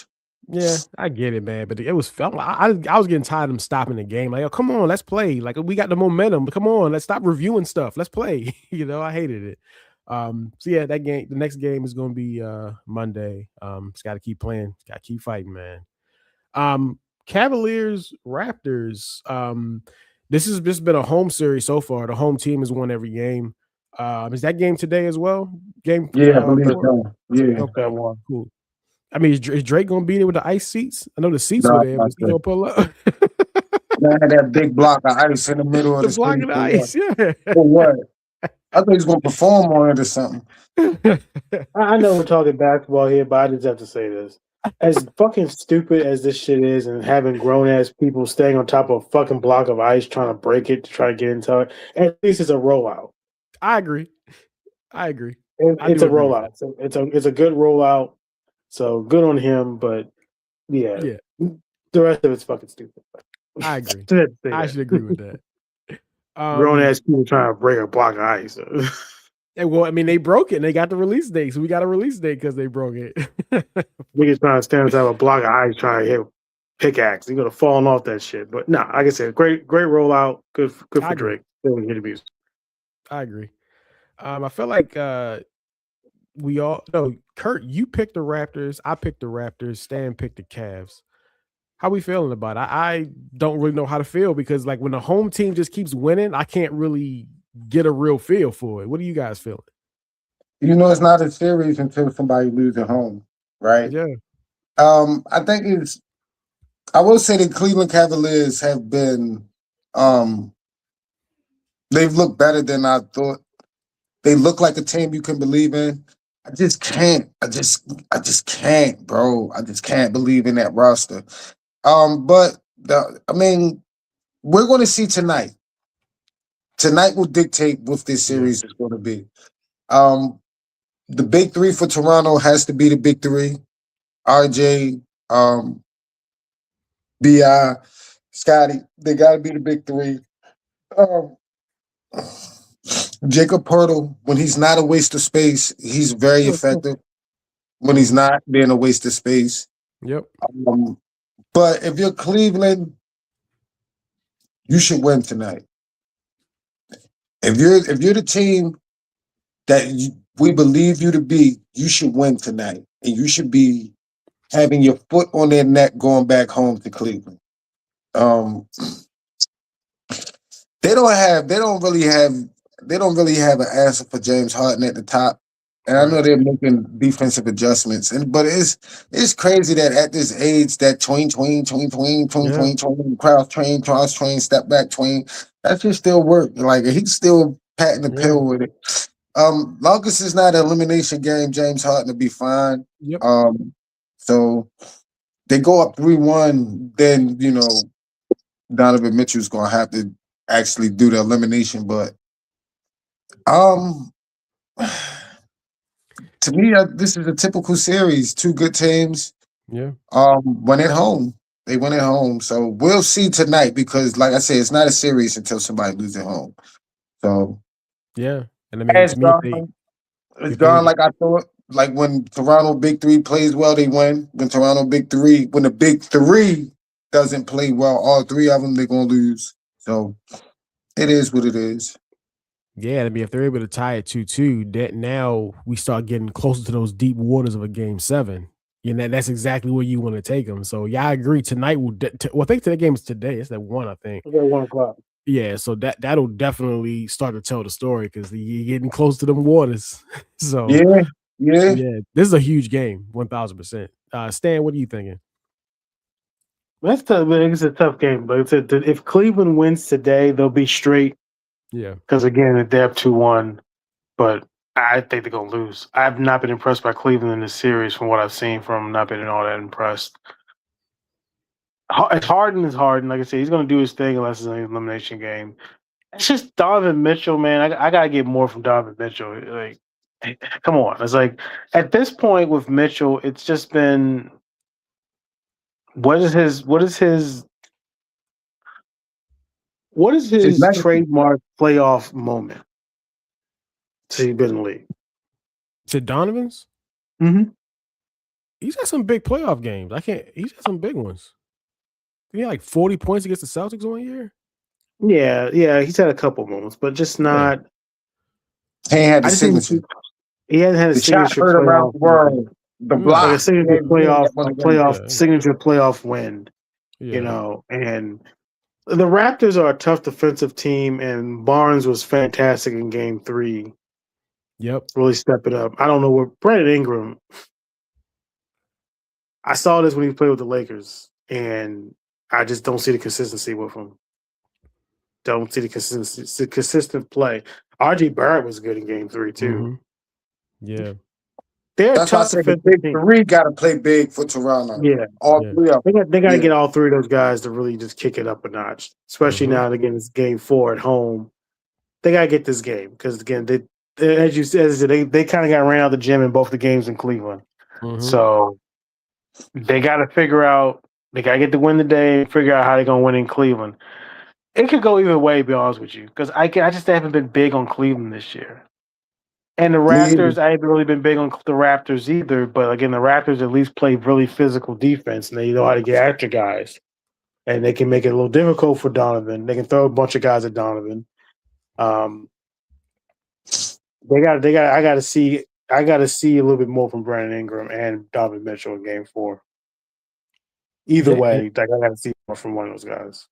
Yeah, I get it, man. But it was I was getting tired of them stopping the game. Like, oh, come on, let's play. Like, we got the momentum. But come on, let's stop reviewing stuff. Let's play. I hated it. So yeah, that game, the next game is going to be Monday. It's got to keep playing. Got to keep fighting, man. Cavaliers, Raptors. This has been a home series so far. The home team has won every game. Is that game today as well? Yeah, I believe so. Yeah, okay, cool. I mean, is Drake gonna be there with the ice seats? I know the seats were there, but he gonna pull up. That big block of ice in the middle of the block of ice. Yeah. For what? I think he's gonna perform on it or something. I know we're talking basketball here, but I just have to say this. As fucking stupid as this shit is, and having grown ass people staying on top of a fucking block of ice trying to break it to try to get into it, at least it's a rollout. I agree. It's a rollout. So it's a good rollout. So good on him, but yeah, the rest of it's fucking stupid. I agree. I should agree with that. Grown ass people trying to break a block of ice. Well, I mean, they broke it and they got the release date, so we got a release date because they broke it. Niggas trying to stand on top of a block of ice trying to hit pickaxe. You're gonna fall off that shit. But no, like I said, great rollout. Good for Drake. Hear the music. I agree. I feel like Kurt, you picked the Raptors. I picked the Raptors. Stan picked the Cavs. How we feeling about it? I don't really know how to feel because, like, when the home team just keeps winning, I can't really get a real feel for it. What are you guys feeling? It's not a series until somebody loses at home, right? Yeah. I think I will say the Cleveland Cavaliers have been, they've looked better than I thought. They look like a team you can believe in. I just can't, bro. I just can't believe in that roster. But we're going to see tonight. tonight will dictate what this series is going to be. The big three for Toronto has to be the big three. RJ, Bi, Scotty. They got to be the big three. Jacob Poeltl, when he's not a waste of space, he's very effective. When he's not being a waste of space. Yep. But if you're Cleveland, you should win tonight. If you're the team that we believe you to be, you should win tonight, and you should be having your foot on their neck going back home to Cleveland. They don't really have an answer for James Harden at the top. And I know they're making defensive adjustments. But it's crazy that at this age that tween, cross train, step back tween, that should still work. Like he's still patting the pill with it. Longest is not an elimination game, James Harden will be fine. Yep. So they go up 3-1, then Donovan Mitchell's gonna have to actually do the elimination, but to me, this is a typical series. Two good teams. Yeah. Went at home. They went at home. So we'll see tonight because, like I said, it's not a series until somebody loses at home. So yeah, and I mean, it's gone like I thought. Like when Toronto Big Three plays well, they win. When the Big Three doesn't play well, all three of them they're gonna lose. So it is what it is. Yeah, I mean, if they're able to tie it 2-2, that now we start getting closer to those deep waters of a Game 7. That's exactly where you want to take them. So yeah, I agree. Tonight I think the game is today. It's at 1, I think. It's at 1:00. Yeah, so that'll definitely start to tell the story because you're getting close to them waters. So yeah, this is a huge game, 1,000%. Stan, what are you thinking? That's tough. It's a tough game, but if Cleveland wins today, they'll be straight. Yeah, because again, they're up 2-1, but I think they're gonna lose. I've not been impressed by Cleveland in this series from what I've seen from them. Not been all that impressed. Harden is Harden. Like I said, he's gonna do his thing unless it's an elimination game. It's just Donovan Mitchell, man. I gotta get more from Donovan Mitchell. Like, come on. It's like at this point with Mitchell, it's just been what is his trademark playoff moment since he's been in the league? To Donovan's? Mm-hmm. He's had some big playoff games. He's had some big ones. He had like 40 points against the Celtics one year. Yeah, he's had a couple moments, but just not. He had the signature. He hasn't had a signature shot heard around the world. The block, like a signature signature playoff win. And the Raptors are a tough defensive team, and Barnes was fantastic in Game 3. Yep, really stepping up. I don't know where Brandon Ingram. I saw this when he played with the Lakers, and I just don't see the consistency with him. Don't see the consistent play. RJ Barrett was good in Game 3 too. Mm-hmm. Yeah, that's why I said the big three got to play big for Toronto. Yeah, all three of them. They got to get all three of those guys to really just kick it up a notch. Especially now, again, it's Game 4 at home. They got to get this game because again, as you said, they kind of got ran out of the gym in both the games in Cleveland. Mm-hmm. So they got to figure out. They got to get the win today and figure out how they're going to win in Cleveland. It could go either way, to be honest with you, because I just haven't been big on Cleveland this year. And the Raptors, I haven't really been big on the Raptors either. But again, the Raptors at least play really physical defense, and they know how to get after guys, and they can make it a little difficult for Donovan. They can throw a bunch of guys at Donovan. I got to see a little bit more from Brandon Ingram and Donovan Mitchell in Game 4. Either way, I got to see more from one of those guys.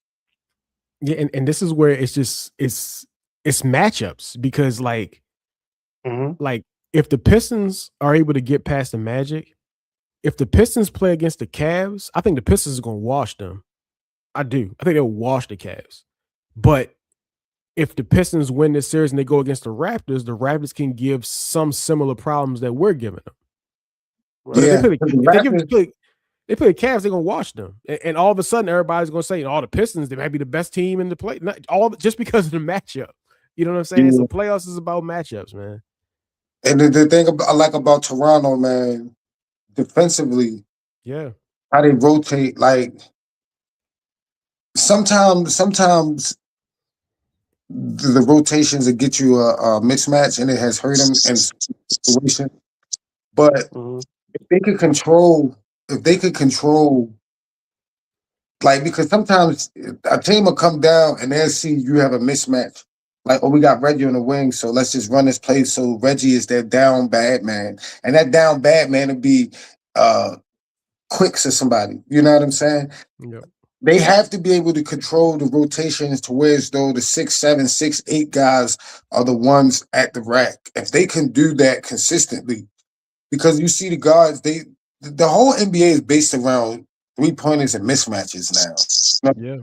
Yeah, and this is where it's matchups because like if the Pistons are able to get past the Magic, if the Pistons play against the Cavs, I think the Pistons are going to wash them. I do. I think they'll wash the Cavs. But if the Pistons win this series and they go against the Raptors can give some similar problems that we're giving them. Yeah. They play the Cavs, they're going to wash them. And all of a sudden, everybody's going to say, the Pistons, they might be the best team in the play. Just because of the matchup. You know what I'm saying? So playoffs is about matchups, man. And the thing I like about Toronto, man, defensively, Yeah. how they rotate. Like sometimes the rotations that get you a mismatch, and it has hurt them in situations. But if they could control, like because sometimes a team will come down and they'll see you have a mismatch. Like, oh, we got Reggie on the wing, so let's just run this play. So Reggie is that down bad man, and that down bad man would be Quicks or somebody. You know what I'm saying? Yep. They have to be able to control the rotations to where as though the 6'7", 6'8" guys are the ones at the rack. If they can do that consistently, because you see the guards, the whole NBA is based around 3-pointers and mismatches now. Yeah.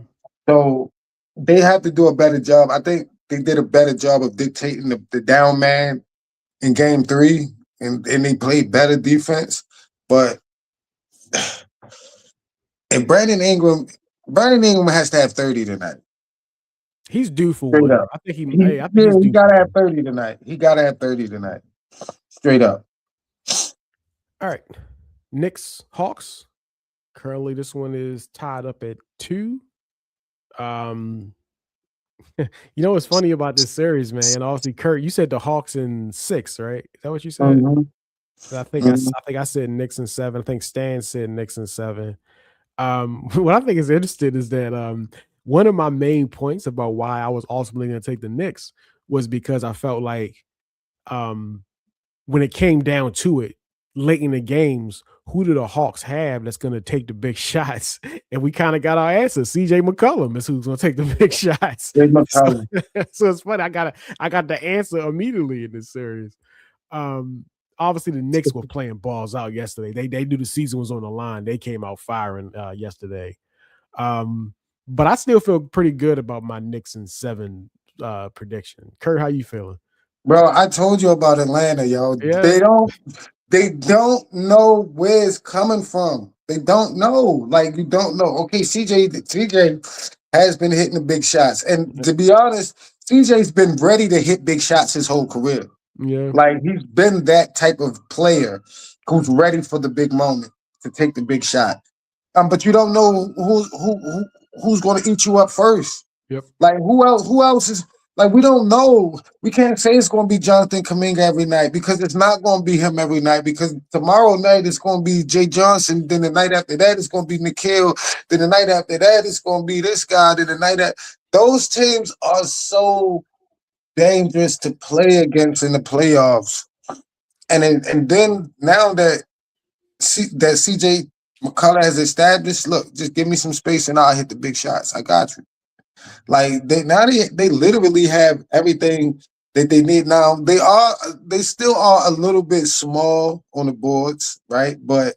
So they have to do a better job. I think they did a better job of dictating the down man in game 3, and they played better defense. But and Brandon Ingram has to have 30 tonight. He's due for one. I think he gotta have 30 tonight. He gotta have 30 tonight. Straight up. All right. Knicks, Hawks. Currently, this one is tied up at 2. You know what's funny about this series, man? And obviously, Kurt, you said the Hawks in 6, right? Is that what you said? I think I said Knicks in 7. I think Stan said Knicks in 7. What I think is interesting is that one of my main points about why I was ultimately going to take the Knicks was because I felt like when it came down to it, late in the games, who do the Hawks have that's going to take the big shots? And we kind of got our answer. CJ McCollum is who's going to take the big shots. So it's funny. I got the answer immediately in this series. Obviously, the Knicks were playing balls out yesterday. They knew the season was on the line. They came out firing yesterday. But I still feel pretty good about my Knicks in 7 prediction. Kurt, how you feeling? Bro, I told you about Atlanta, yo. Yeah. They don't know where it's coming from. They don't know. Like, you don't know. Okay, CJ has been hitting the big shots. And to be honest, CJ's been ready to hit big shots his whole career. Yeah. Like, he's been that type of player who's ready for the big moment to take the big shot. But you don't know who's going to eat you up first. Yep. Like, who else is like, we don't know. We can't say it's going to be Jonathan Kuminga every night, because it's not going to be him every night, because tomorrow night it's going to be Jay Johnson. Then the night after that it's going to be Nikhil. Then the night after that it's going to be this guy. Then the night that those teams are so dangerous to play against in the playoffs. And then now that CJ McCullough has established, look, just give me some space and I'll hit the big shots. I got you. Like, they literally have everything that they need now. They still are a little bit small on the boards, right? But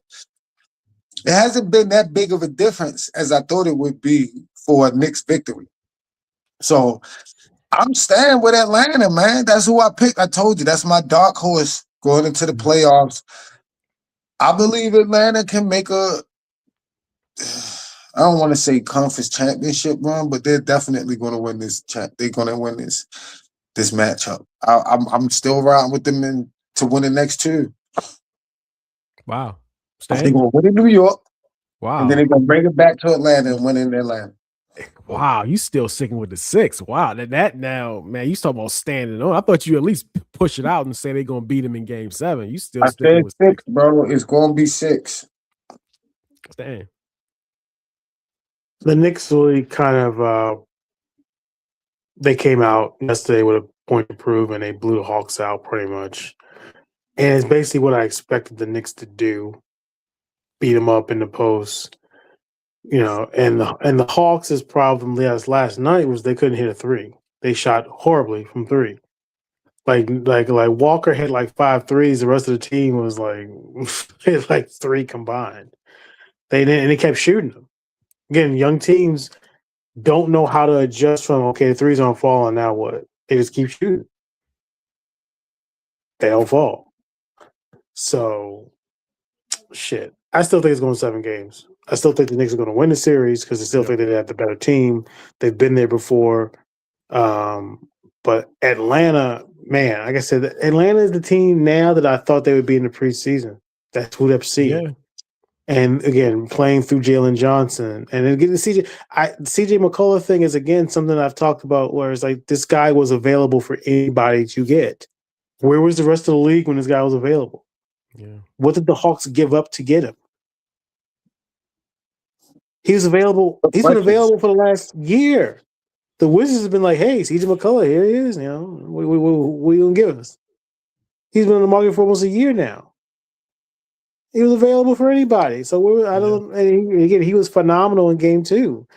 it hasn't been that big of a difference as I thought it would be for a Knicks victory. So I'm staying with Atlanta, man. That's who I picked. I told you, that's my dark horse going into the playoffs. I believe Atlanta can make I don't want to say conference championship run, but they're definitely going to win this. They're going to win this matchup. I'm still riding with them to win the next 2. Wow. They're going to win in New York. Wow. And then they're going to bring it back to Atlanta and win in Atlanta. Wow, you still sticking with the 6. Wow, that now, man, you talking about standing on. I thought you at least push it out and say they're going to beat them in game 7. You still sticking with 6, bro. It's going to be 6. Damn. The Knicks really kind of they came out yesterday with a point to prove, and they blew the Hawks out pretty much. And it's basically what I expected the Knicks to do: beat them up in the post. You know, and the Hawks' problem last night was they couldn't hit a 3. They shot horribly from 3. Like Walker hit like 5 threes. The rest of the team was like hit like 3 combined. They didn't, and they kept shooting them. Again, young teams don't know how to adjust from, okay, the 3's don't fall, and now what? They just keep shooting. They don't fall. So, shit. I still think it's going 7 games. I still think the Knicks are going to win the series because I still think they have the better team. They've been there before. But Atlanta, man, like I said, Atlanta is the team now that I thought they would be in the preseason. That's what I'm seeing. Yeah. And again, playing through Jalen Johnson, and then getting the CJ McCullough thing is again something I've talked about. Where it's like this guy was available for anybody to get. Where was the rest of the league when this guy was available? Yeah. What did the Hawks give up to get him? He was available. He's been available for the last year. The Wizards have been like, "Hey, CJ McCullough, here he is. You know, what are you gonna give us?" He's been on the market for almost a year now. He was available for anybody. So I don't. And again, he was phenomenal in Game 2.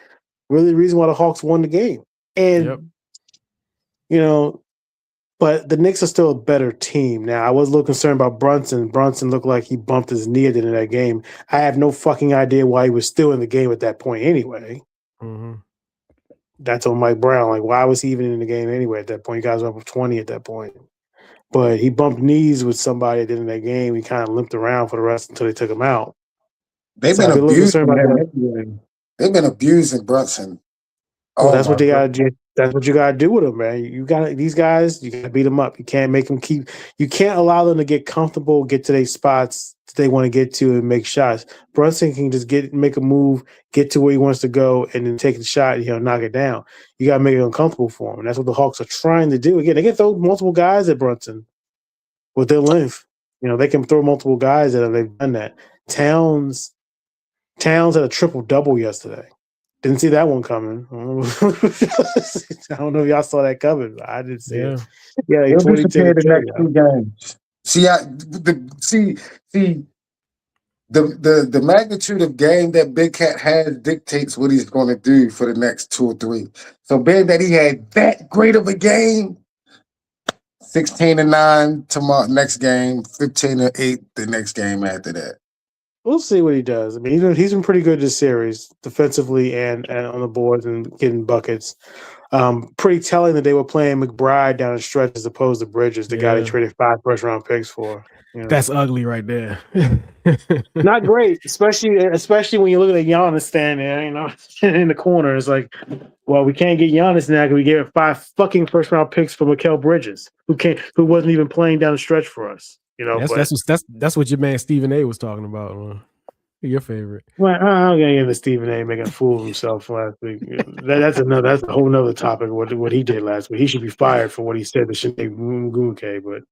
Really, the reason why the Hawks won the game. And you know, but the Knicks are still a better team. Now, I was a little concerned about Brunson. Brunson looked like he bumped his knee at the end of that game. I have no fucking idea why he was still in the game at that point anyway. Mm-hmm. That's on Mike Brown. Like, why was he even in the game anyway at that point? You guys were up with 20 at that point. But he bumped knees with somebody at the end of that game. He kind of limped around for the rest until they took him out. They've been abusing him. They've been abusing Brunson. Well, that's what they got to do. That's what you got to do with them, man. You got these guys. You got to beat them up. You can't make them keep. You can't allow them to get comfortable, get to their spots that they want to get to, and make shots. Brunson can just make a move, get to where he wants to go, and then take the shot. Knock it down. You got to make it uncomfortable for him, and that's what the Hawks are trying to do. Again, they can throw multiple guys at Brunson with their length. They can throw multiple guys at him. They've done that. Towns had a triple-double yesterday. Didn't see that one coming. I don't know if y'all saw that coming. But I didn't see it. Yeah, he'll disappear the next 2 games. The magnitude of game that Big Cat has dictates what he's going to do for the next 2 or 3. So being that he had that great of a game, 16-9 tomorrow next game, 15-8 the next game after that. We'll see what he does. I mean, he's been pretty good this series, defensively and on the boards and getting buckets. Pretty telling that they were playing McBride down the stretch as opposed to Bridges, the guy they traded 5 first-round picks for. That's ugly right there. Not great, especially when you look at Giannis standing there, in the corner. It's like, well, we can't get Giannis now because we gave 5 fucking first-round picks for Mikal Bridges, who wasn't even playing down the stretch for us. That's what your man Stephen A was talking about. Your favorite. Well, I'm gonna get into Stephen A making a fool of himself last week. That's a whole nother topic. What he did last week, he should be fired for what he said to Shane Gunke. But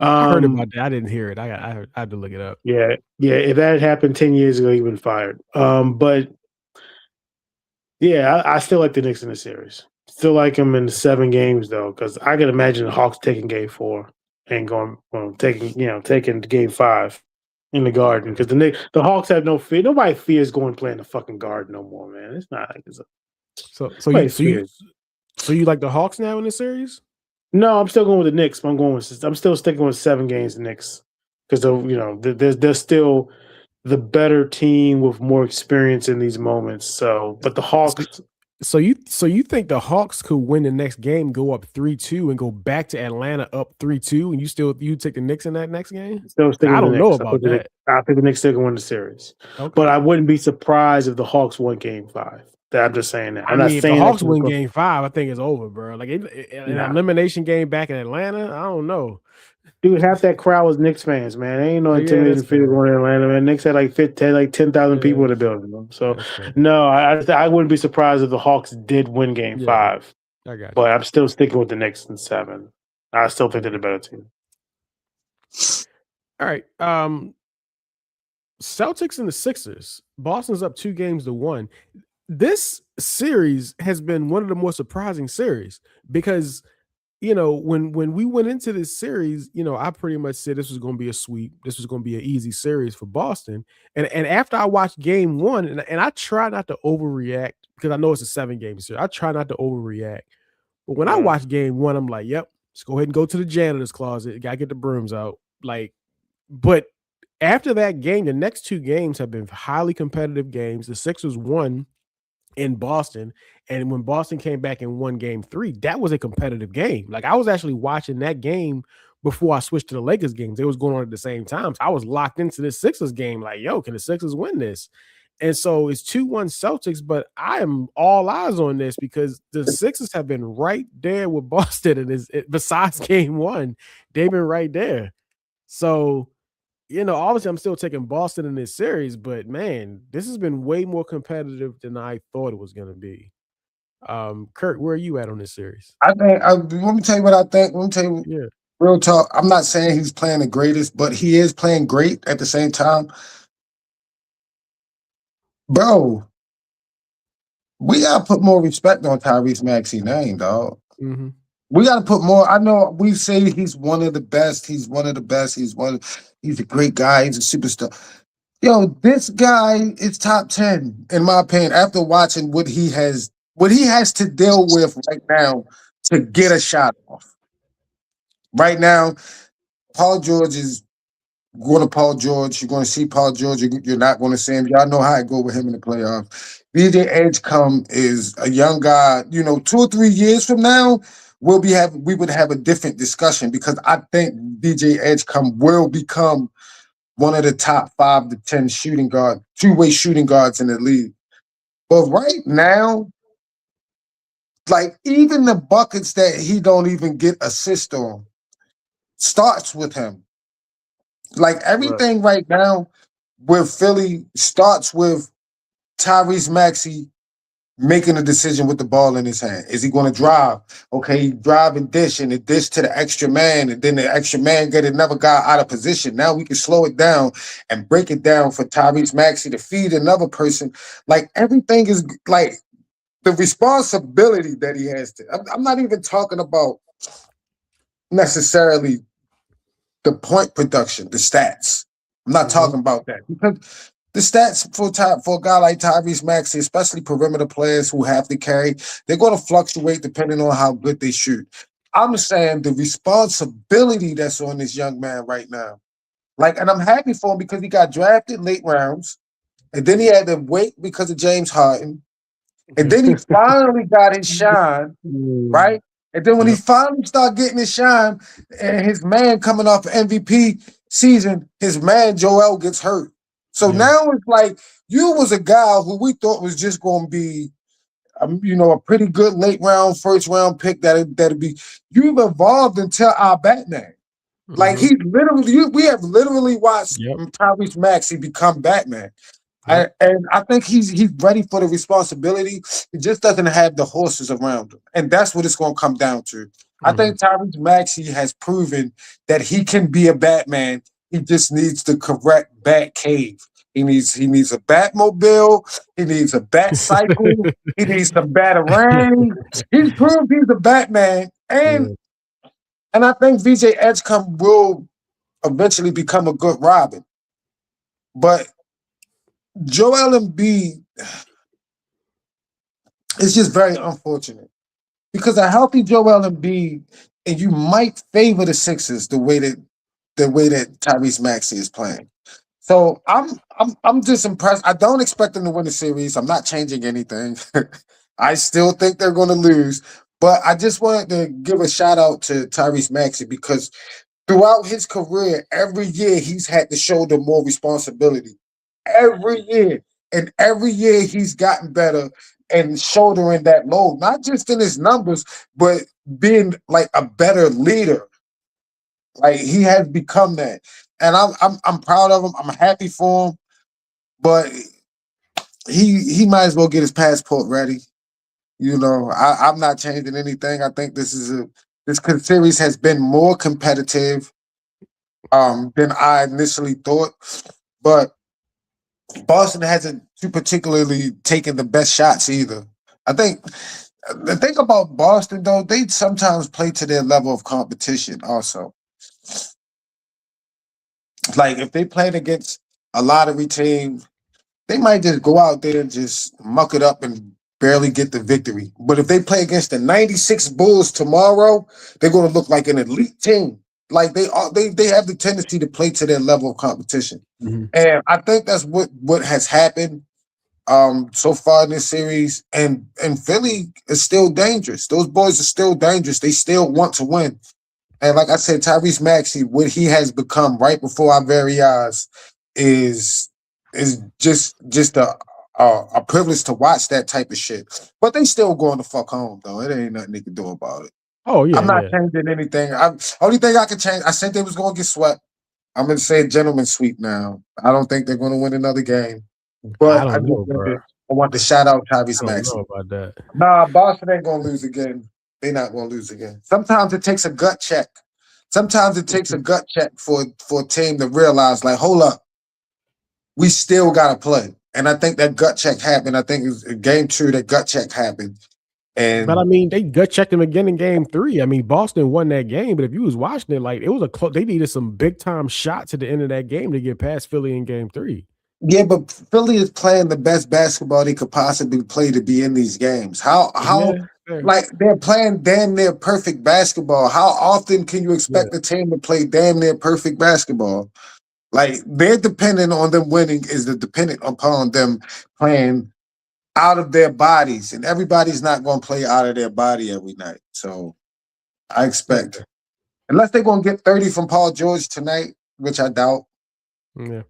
I heard about that. I didn't hear it. I had to look it up. Yeah. If that had happened 10 years ago, he'd been fired. But yeah, I still like the Knicks in the series. Still like them in the 7 games though, because I can imagine the Hawks taking Game 4 and taking Game 5 in the Garden, because the Hawks have no fear. Nobody fears going to play in the fucking Garden no more, man. It's not like it's so you like the Hawks now in the series? No, I'm still going with the Knicks. I'm still sticking with 7 games the Knicks, because they're still the better team with more experience in these moments. So, but the Hawks. So you think the Hawks could win the next game, go up 3-2, and go back to Atlanta up 3-2, and you take the Knicks in that next game? Still I don't know about that. I think the Knicks still can win the series, okay. But I wouldn't be surprised if the Hawks won Game 5. I'm just saying that. I'm not saying if the Hawks win Game 5, I think it's over, bro. Like an elimination game back in Atlanta, I don't know. Dude, half that crowd was Knicks fans, man. There ain't no intimidating figure going to Atlanta, man. Knicks had like 10,000 people in the building. So, no, I wouldn't be surprised if the Hawks did win Game 5. I got you. But I'm still sticking with the Knicks in 7. I still think they're the better team. All right. Celtics and the Sixers. Boston's up 2-1. This series has been one of the more surprising series because when we went into this series, I pretty much said this was going to be a sweep. This was going to be an easy series for Boston. And after I watched Game 1, and I try not to overreact because I know it's a 7-game series. I try not to overreact. But when I watched Game 1, I'm like, yep, let's go ahead and go to the janitor's closet. Got to get the brooms out. But after that game, the next 2 games have been highly competitive games. The Sixers won in Boston, and when Boston came back and won Game 3, that was a competitive game. Like, I was actually watching that game before I switched to the Lakers games. They was going on at the same time. So I was locked into this Sixers game like, yo, can the Sixers win this? And so it's 2-1 Celtics, but I am all eyes on this because the Sixers have been right there with Boston, and besides game one, they've been right there. So, obviously I'm still taking Boston in this series, but man, this has been way more competitive than I thought it was going to be. Kurt, where are you at on this series? I think. Let me tell you what I think. Let me tell you Yeah. real talk. I'm not saying he's playing the greatest, but he is playing great at the same time. Bro, we gotta put more respect on Tyrese Maxey's name, dog. Mm-hmm. We gotta put more. I know we say he's one of the best. He's one of the best. He's a great guy. He's a superstar. Yo, this guy is top 10 in my opinion. After watching what he has to deal with right now to get a shot off. Right now, Paul George is going to Paul George. You're going to see Paul George. You're not going to see him. Y'all know how I go with him in the playoffs. DJ Edgecombe is a young guy. 2 or 3 years from now, we would have a different discussion because I think DJ Edgecombe will become one of the top 5 to 10 two-way shooting guards in the league. But right now, like even the buckets that he don't even get assist on starts with him. Like everything right now with Philly starts with Tyrese Maxey making a decision with the ball in his hand. Is he going to drive? Okay, drive and dish to the extra man, and then the extra man never got out of position. Now we can slow it down and break it down for Tyrese Maxey to feed another person. Like everything is like the responsibility that he has to. I'm not even talking about necessarily the point production, the stats. I'm not talking about that because the stats for a guy like Tyrese Maxey, especially perimeter players who have to carry, they're going to fluctuate depending on how good they shoot. I'm saying the responsibility that's on this young man right now. Like, and I'm happy for him because he got drafted late rounds, and then he had to wait because of James Harden, and then he finally got his shine, right? And then when he finally started getting his shine, and his man coming off MVP season, his man Joel gets hurt. So now it's like you was a guy who we thought was just going to be, a pretty good late round, first round pick. That'd be you've evolved into our Batman. Like he literally, we have literally watched Tyrese Maxey become Batman. And I think he's ready for the responsibility. He just doesn't have the horses around him, and that's what it's going to come down to. I think Tyrese Maxey has proven that he can be a Batman. He just needs the correct bat cave. He needs a Batmobile. He needs a bat cycle. He needs some Batarang. He's proved he's a Batman, and I think VJ Edgecombe will eventually become a good Robin. But Joel Embiid is just very unfortunate because a healthy Joel Embiid, and you might favor the Sixers the way that Tyrese Maxey is playing. So I'm just impressed. I don't expect them to win the series. I'm not changing anything. I still think they're going to lose. But I just wanted to give a shout out to Tyrese Maxey because throughout his career, every year he's had to shoulder more responsibility. Every year. And every year he's gotten better and shouldering that load, not just in his numbers, but being like a better leader. Like he has become that. And I'm proud of him. I'm happy for him. But he might as well get his passport ready. I'm not changing anything. I think this series has been more competitive than I initially thought. But Boston hasn't too particularly taken the best shots either. I think the thing about Boston, though, they sometimes play to their level of competition also. Like, if they played against a lottery team, they might just go out there and just muck it up and barely get the victory. But if they play against the 96 Bulls tomorrow, they're going to look like an elite team. Like they have the tendency to play to their level of competition. And I think that's what has happened so far in this series. And Philly is still dangerous. Those boys are still dangerous. They still want to win. And like I said, Tyrese Maxey, what he has become right before our very eyes is is just a privilege to watch that type of shit. But they still going the fuck home though. It ain't nothing they can do about it. Oh yeah, I'm not yeah. changing anything. Only thing I can change. I said they was going to get swept. I'm going to say a gentleman's sweep now. I don't think they're going to win another game. I But don't know, bro. I want to shout out Tyrese I don't Maxey. know about that. Nah, Boston ain't going to lose again. They're not going to lose again. Sometimes it takes a gut check. Sometimes it takes a gut check for a team to realize, like, hold up, we still got to play. And I think that gut check happened. I think it was game 2 that gut check happened. But I mean, they gut checked him again in game 3. I mean, Boston won that game, but if you was watching it, like it was they needed some big time shots at the end of that game to get past Philly in game 3. Yeah, but Philly is playing the best basketball they could possibly play to be in these games. How like they're playing damn near perfect basketball. How often can you expect a team to play damn near perfect basketball? Like they're dependent on them winning is dependent upon them playing out of their bodies, and everybody's not going to play out of their body every night. So I expect, unless they're going to get 30 from Paul George tonight, which I doubt. Yeah.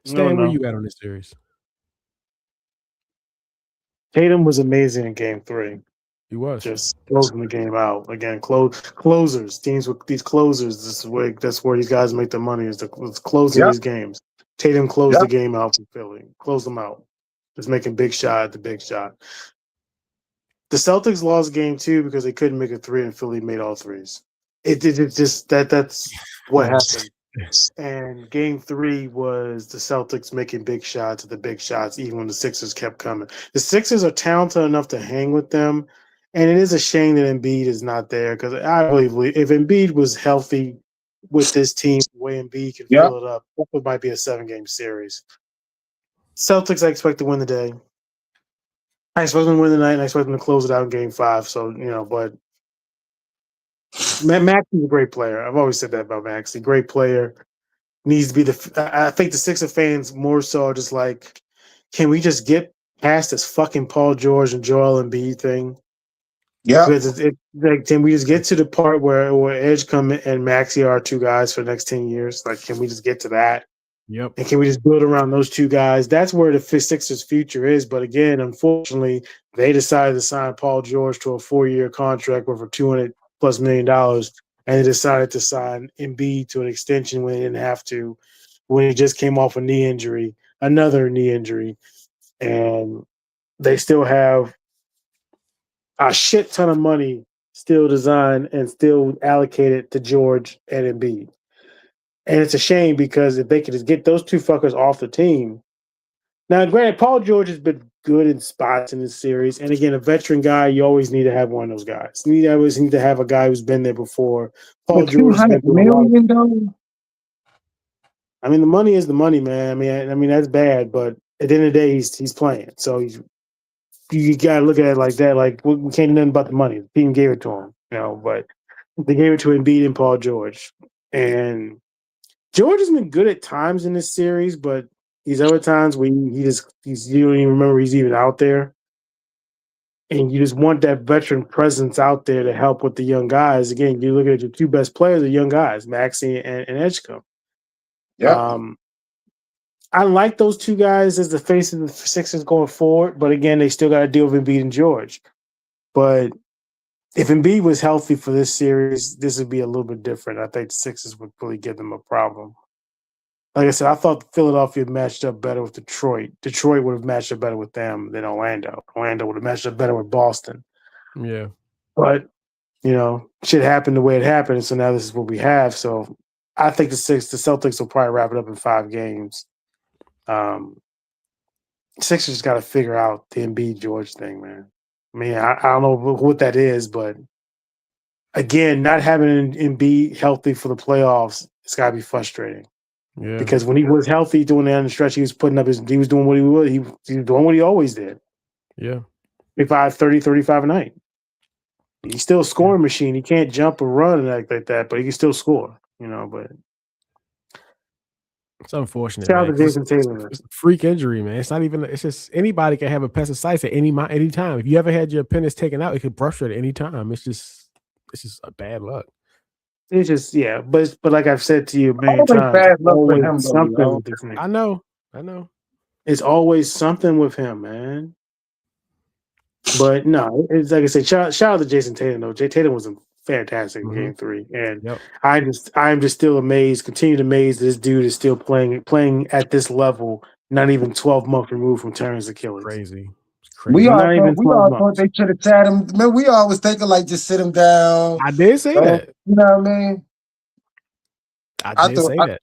Stan, where you at on this series? Tatum was amazing in game 3. He was just closing the game out again. Closers, teams with these closers. That's where these guys make their money is closing these games. Tatum closed the game out for Philly. Closed them out. Just making big shot at the big shot. The Celtics lost game 2 because they couldn't make a 3 and Philly made all threes. It just that's what happened. And game 3 was the Celtics making big shots at the big shots, even when the Sixers kept coming. The Sixers are talented enough to hang with them. And it is a shame that Embiid is not there because I really believe if Embiid was healthy with this team, the way Embiid can fill it up, it might be a 7-game series. Celtics, I expect to win the day. I expect them to win the night, and I expect them to close it out in game 5. So, but Maxi's a great player. I've always said that about Maxey. Great player. Needs to be I think the Sixer fans more so are just like, can we just get past this fucking Paul George and Joel Embiid thing? Yeah. Because like, can we just get to the part where Edge come and Maxey are 2 guys for the next 10 years? Like, can we just get to that? Yep. And can we just build around those 2 guys? That's where the Sixers' future is. But again, unfortunately, they decided to sign Paul George to a 4-year contract worth $200+ million, and they decided to sign Embiid to an extension when they didn't have to, when he just came off another knee injury, and they still have a shit ton of money still designed and still allocated to George and Embiid. And it's a shame because if they could just get those 2 fuckers off the team. Now, granted, Paul George has been good in spots in this series. And again, a veteran guy, you always need to have one of those guys. You always need to have a guy who's been there before. Paul George has been through a lot. I mean, the money is the money, man. I mean that's bad, but at the end of the day, he's playing. So you gotta look at it like that. Like we can't do nothing about the money. The team gave it to him, but they gave it to Embiid and Paul George. And George has been good at times in this series, but these other times where you don't even remember he's even out there. And you just want that veteran presence out there to help with the young guys. Again, you look at your 2 best players, the young guys, Maxey and Edgecombe. Yeah. I like those 2 guys as the face of the Sixers going forward, but again, they still got to deal with Embiid and George. But if Embiid was healthy for this series, this would be a little bit different. I think the Sixers would really give them a problem. Like I said, I thought Philadelphia matched up better with Detroit. Detroit would have matched up better with them than Orlando. Orlando would have matched up better with Boston. Yeah. But, shit happened the way it happened, so now this is what we have. So I think the Celtics will probably wrap it up in 5 games. Sixers got to figure out the Embiid George thing, man. I mean, I don't know what that is, but again, not having Embiid healthy for the playoffs, it's got to be frustrating. Yeah. Because when he was healthy doing that in the stretch, he was doing what he was. He was doing what he always did. Yeah. 35 a night. He's still a scoring machine. He can't jump or run and act like that, but he can still score, but it's unfortunate. Shout out to Jason Taylor. It's a freak injury, man. It's not even. It's just anybody can have appendicitis at any time. If you ever had your appendix taken out, it could rupture at any time. It's just a bad luck. It's just but like I've said to you a million times, bad luck for him, something. I know. I know. It's always something with him, man. But no, it's like I said, shout out to Jason Tatum though. Jay Tatum was fantastic in Game 3, and Yep. I'm just still amazed, continued amazed that this dude is still playing at this level, not even 12 months removed from tearing his Achilles. Crazy. It's We crazy. all Not even 12 thought months. they should have sat him. Man, we always thinking like just sit him down. I did say that. You know what I mean? I did say that.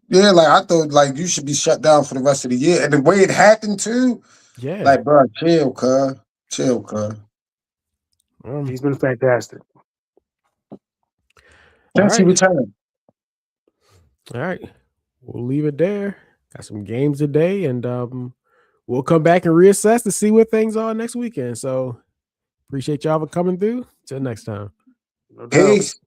Yeah, like I thought like you should be shut down for the rest of the year. And the way it happened too, Yeah. like bro, chill, cuz. Chill, cuz. He's been fantastic. Since he returned. All right. We'll leave it there. Got some games today, and we'll come back and reassess to see what things are next weekend. So appreciate y'all for coming through. Till next time. No doubt. Peace.